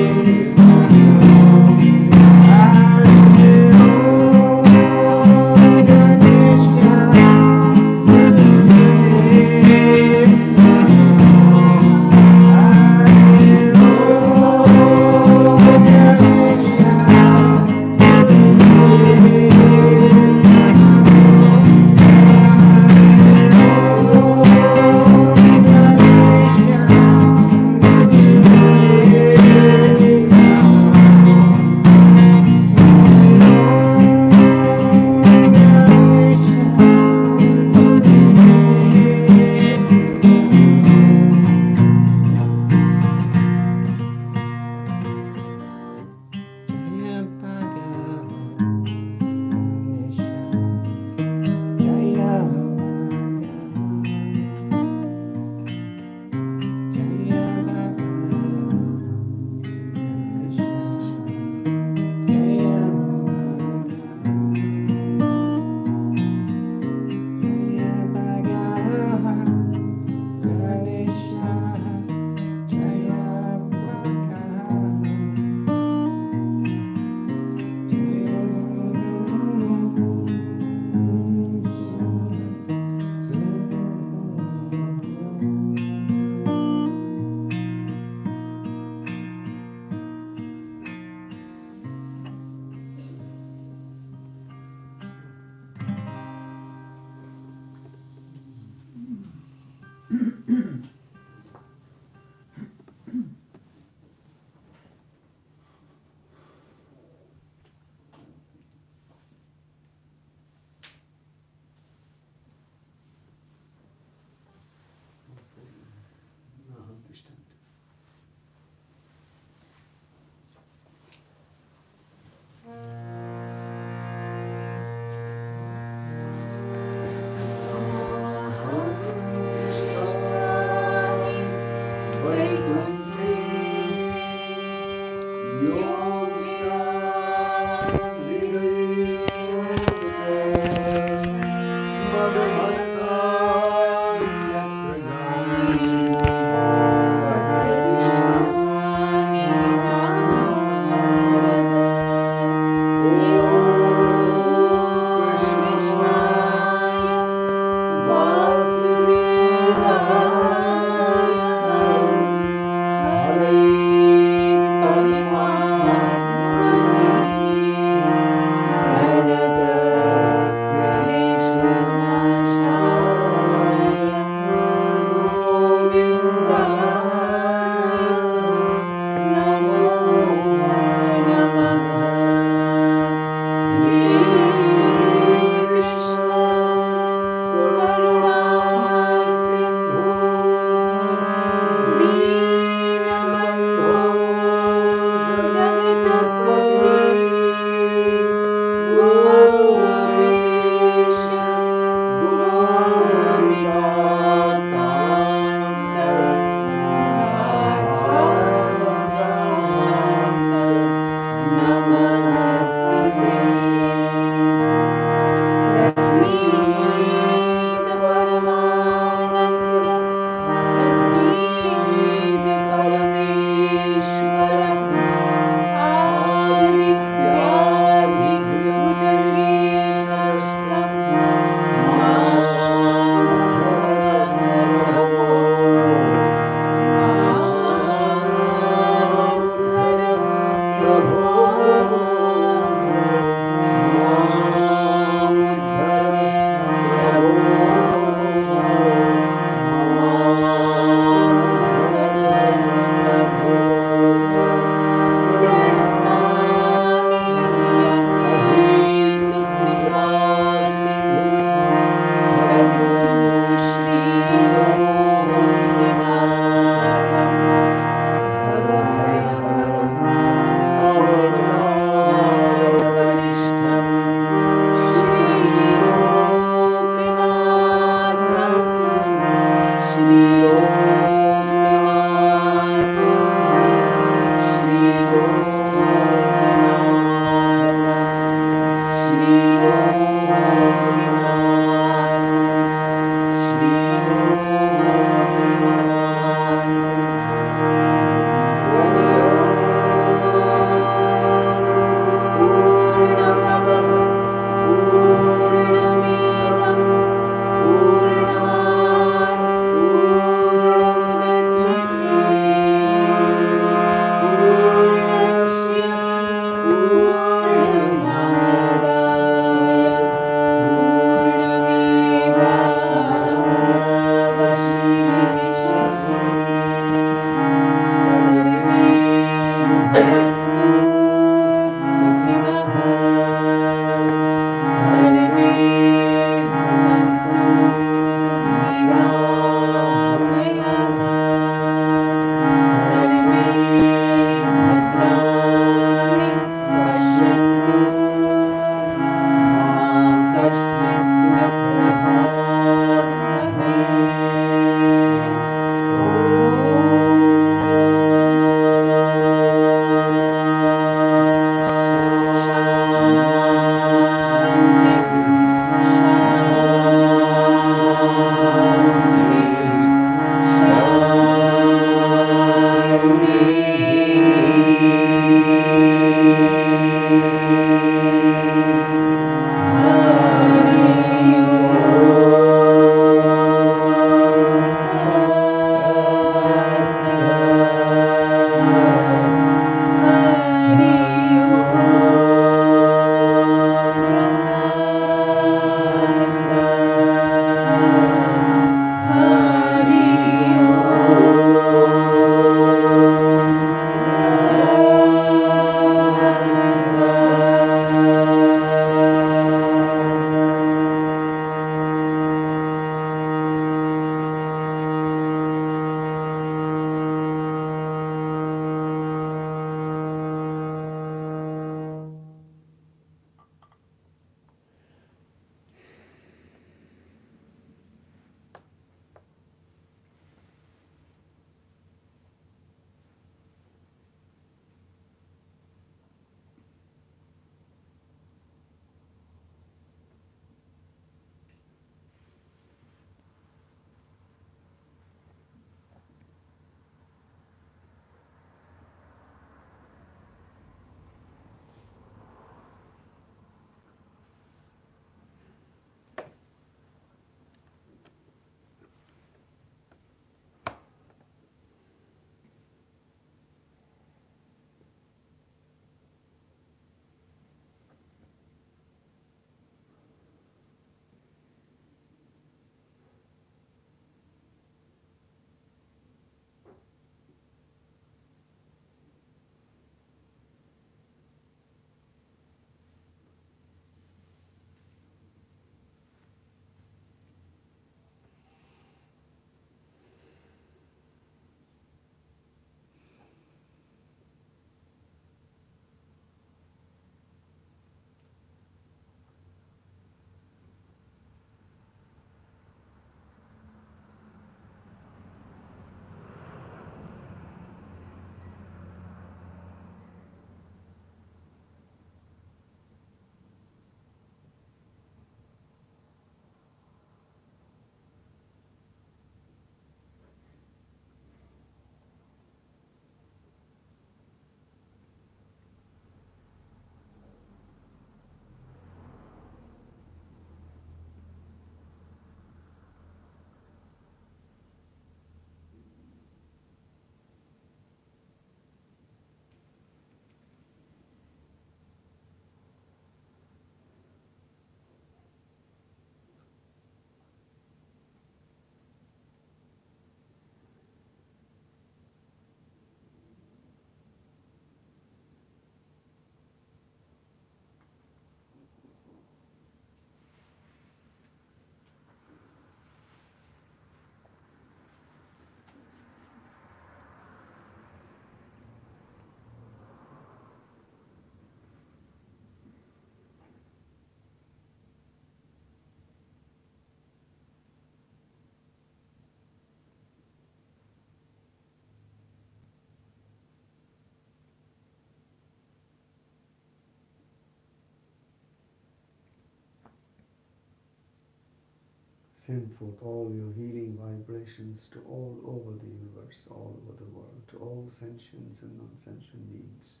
Send forth all your healing vibrations to all over the universe, all over the world, to all sentient and non-sentient beings.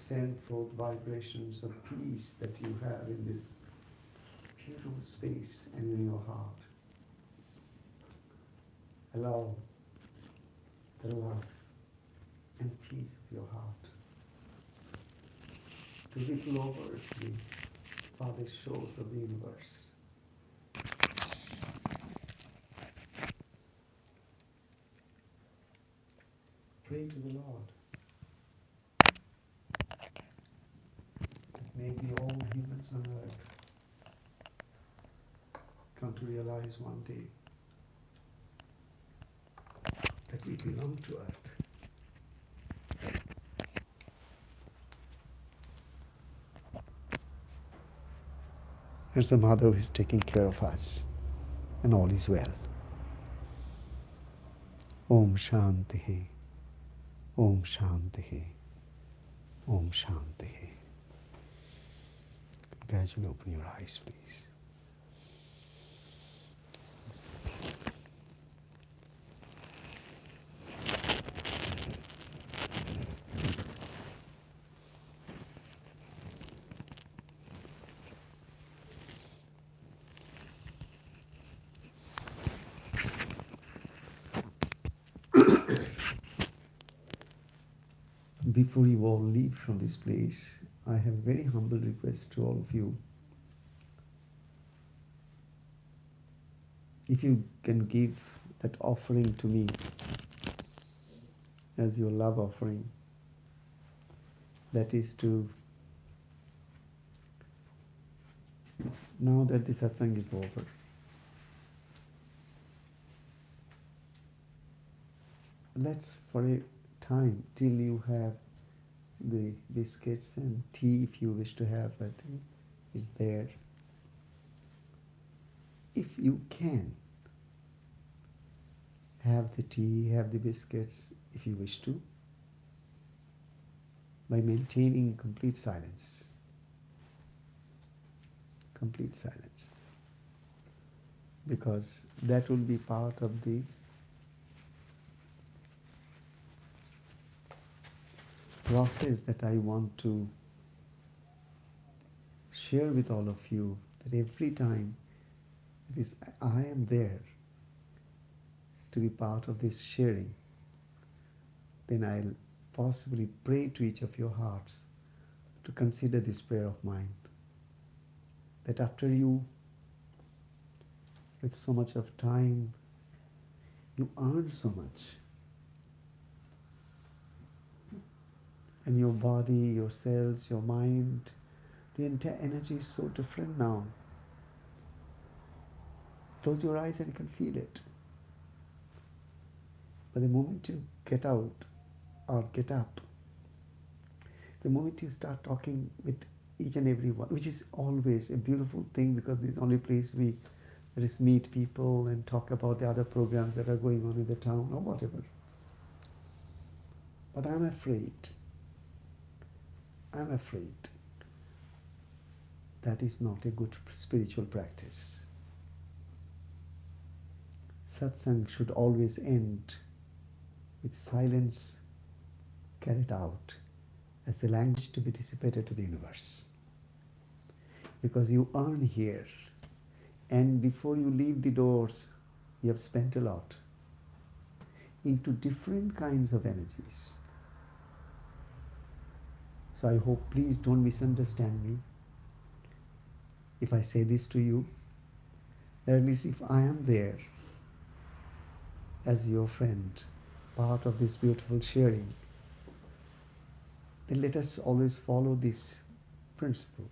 Send forth vibrations of peace that you have in this beautiful space and in your heart. Allow the love and peace of your heart to ripple over the farthest shores of the universe. Pray to the Lord that maybe all humans on earth come to realize one day that we belong to earth. There's a mother who is taking care of us, and all is well. Om Shanti, Om Shanti, Om Shanti. Gradually open your eyes, please. Before you all leave from this place, I have a very humble request to all of you. If you can give that offering to me as your love offering, that is to, now that the satsang is over, that's for a time till you have the biscuits and tea, if you wish to have, I think is there. If you can, have the tea, have the biscuits, if you wish to, by maintaining complete silence. Complete silence. Because that will be part of the process that I want to share with all of you, that every time it is I am there to be part of this sharing, then I'll possibly pray to each of your hearts to consider this prayer of mine. That after you, with so much of time, you earn so much. And your body, your cells, your mind, the entire energy is so different now. Close your eyes and you can feel it. But the moment you get out or get up, the moment you start talking with each and every one, which is always a beautiful thing because it's the only place we just meet people and talk about the other programs that are going on in the town or whatever. But I'm afraid that is not a good spiritual practice. Satsang should always end with silence carried out as the language to be dissipated to the universe. Because you earn here, and before you leave the doors, you have spent a lot into different kinds of energies. So I hope, please don't misunderstand me if I say this to you, that at least if I am there as your friend, part of this beautiful sharing, then let us always follow this principle,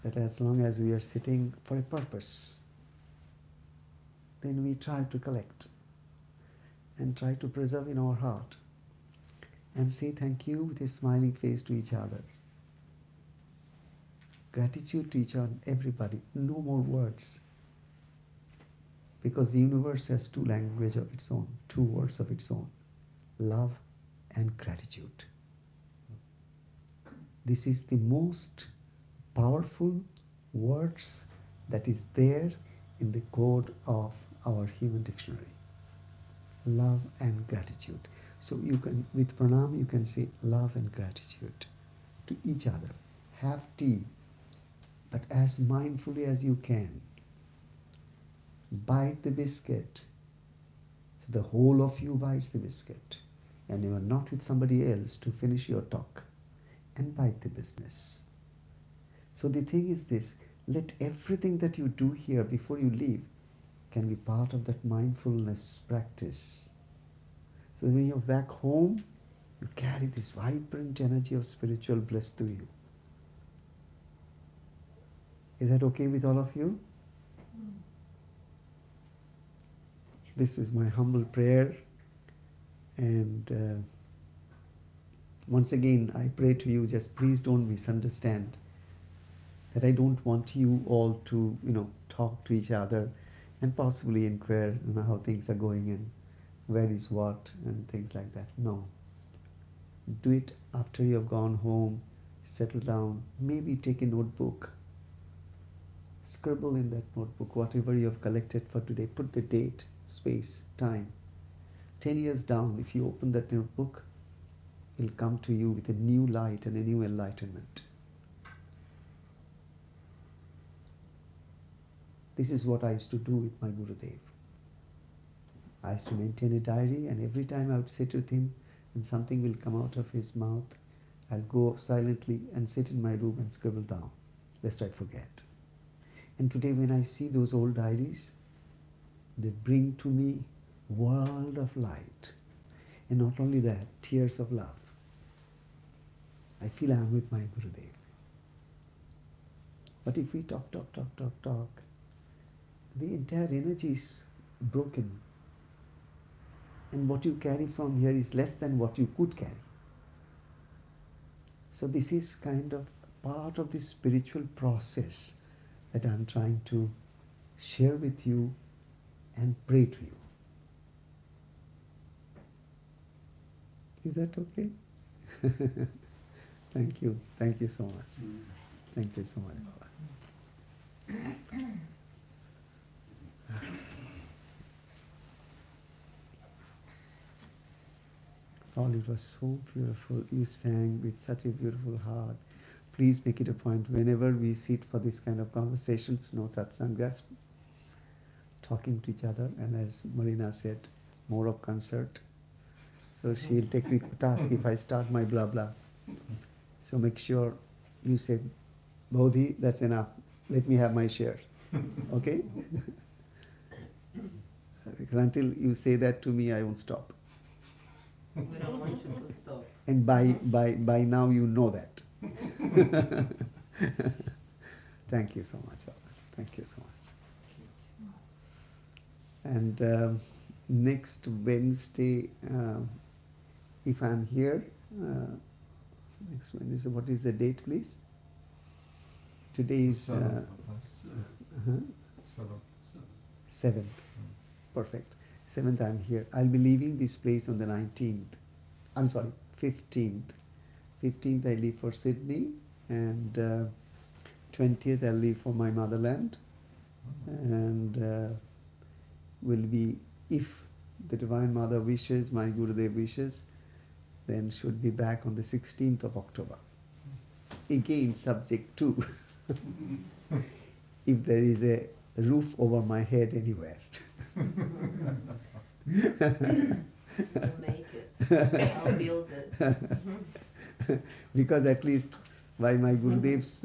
that as long as we are sitting for a purpose, then we try to collect and try to preserve in our heart and say thank you with a smiling face to each other. Gratitude to each and everybody, no more words. Because the universe has two languages of its own, two words of its own, love and gratitude. This is the most powerful words that is there in the code of our human dictionary. Love and gratitude. So you can, with pranam, you can say love and gratitude to each other. Have tea, but as mindfully as you can. Bite the biscuit. So the whole of you bites the biscuit. And you are not with somebody else to finish your talk. And bite the business. So the thing is this, let everything that you do here before you leave can be part of that mindfulness practice. So when you're back home, you carry this vibrant energy of spiritual bliss to you. Is that okay with all of you? This is my humble prayer, and once again I pray to you, just please don't misunderstand that I don't want you all to, talk to each other and possibly inquire how things are going and where is what and things like that. No. Do it after you have gone home, settle down, maybe take a notebook. Scribble in that notebook whatever you have collected for today. Put the date, space, time. 10 years down, if you open that notebook, it will come to you with a new light and a new enlightenment. This is what I used to do with my Gurudev. I used to maintain a diary, and every time I would sit with him and something will come out of his mouth, I'll go off silently and sit in my room and scribble down, lest I forget. And today when I see those old diaries, they bring to me world of light. And not only that, tears of love. I feel I am with my Gurudev. But if we talk, the entire energy is broken. And what you carry from here is less than what you could carry. So this is kind of part of this spiritual process that I'm trying to share with you and pray to you. Is that okay? Thank you. Thank you so much. Thank you so much, Baba. Paul, it was so beautiful. You sang with such a beautiful heart. Please make it a point whenever we sit for this kind of conversations, no satsang, just talking to each other. And as Marina said, more of concert. So she'll take me to task if I start my blah blah. So make sure you say, Bodhi, that's enough. Let me have my share. Okay? Because until you say that to me, I won't stop. We don't want you to stop. And by now you know that. Thank you so much, Baba. Thank you so much. And next Wednesday, if I'm here, next Wednesday, what is the date, please? Today is 7th. Perfect. 7th I'm here. I'll be leaving this place on the 19th. I'm sorry, 15th. 15th I leave for Sydney, and 20th I'll leave for my motherland. And will be, if the Divine Mother wishes, my Gurudev wishes, then should be back on the 16th of October. Again, subject to if there is a roof over my head anywhere. You'll make it. I'll build it. Because at least by my Gurudev's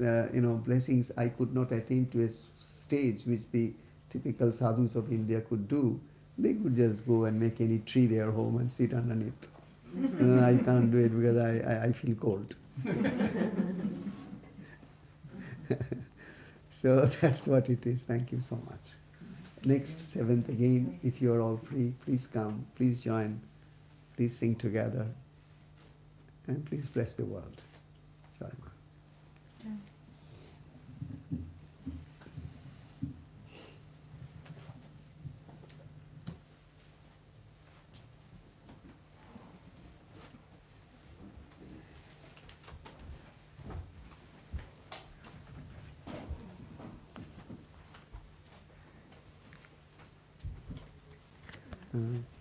blessings, I could not attain to a stage which the typical sadhus of India could do. They could just go and make any tree their home and sit underneath. I can't do it because I feel cold. So that's what it is. Thank you so much. Next 7th again, if you are all free, please come, please join, please sing together, and please bless the world. Jai Ma. Mm.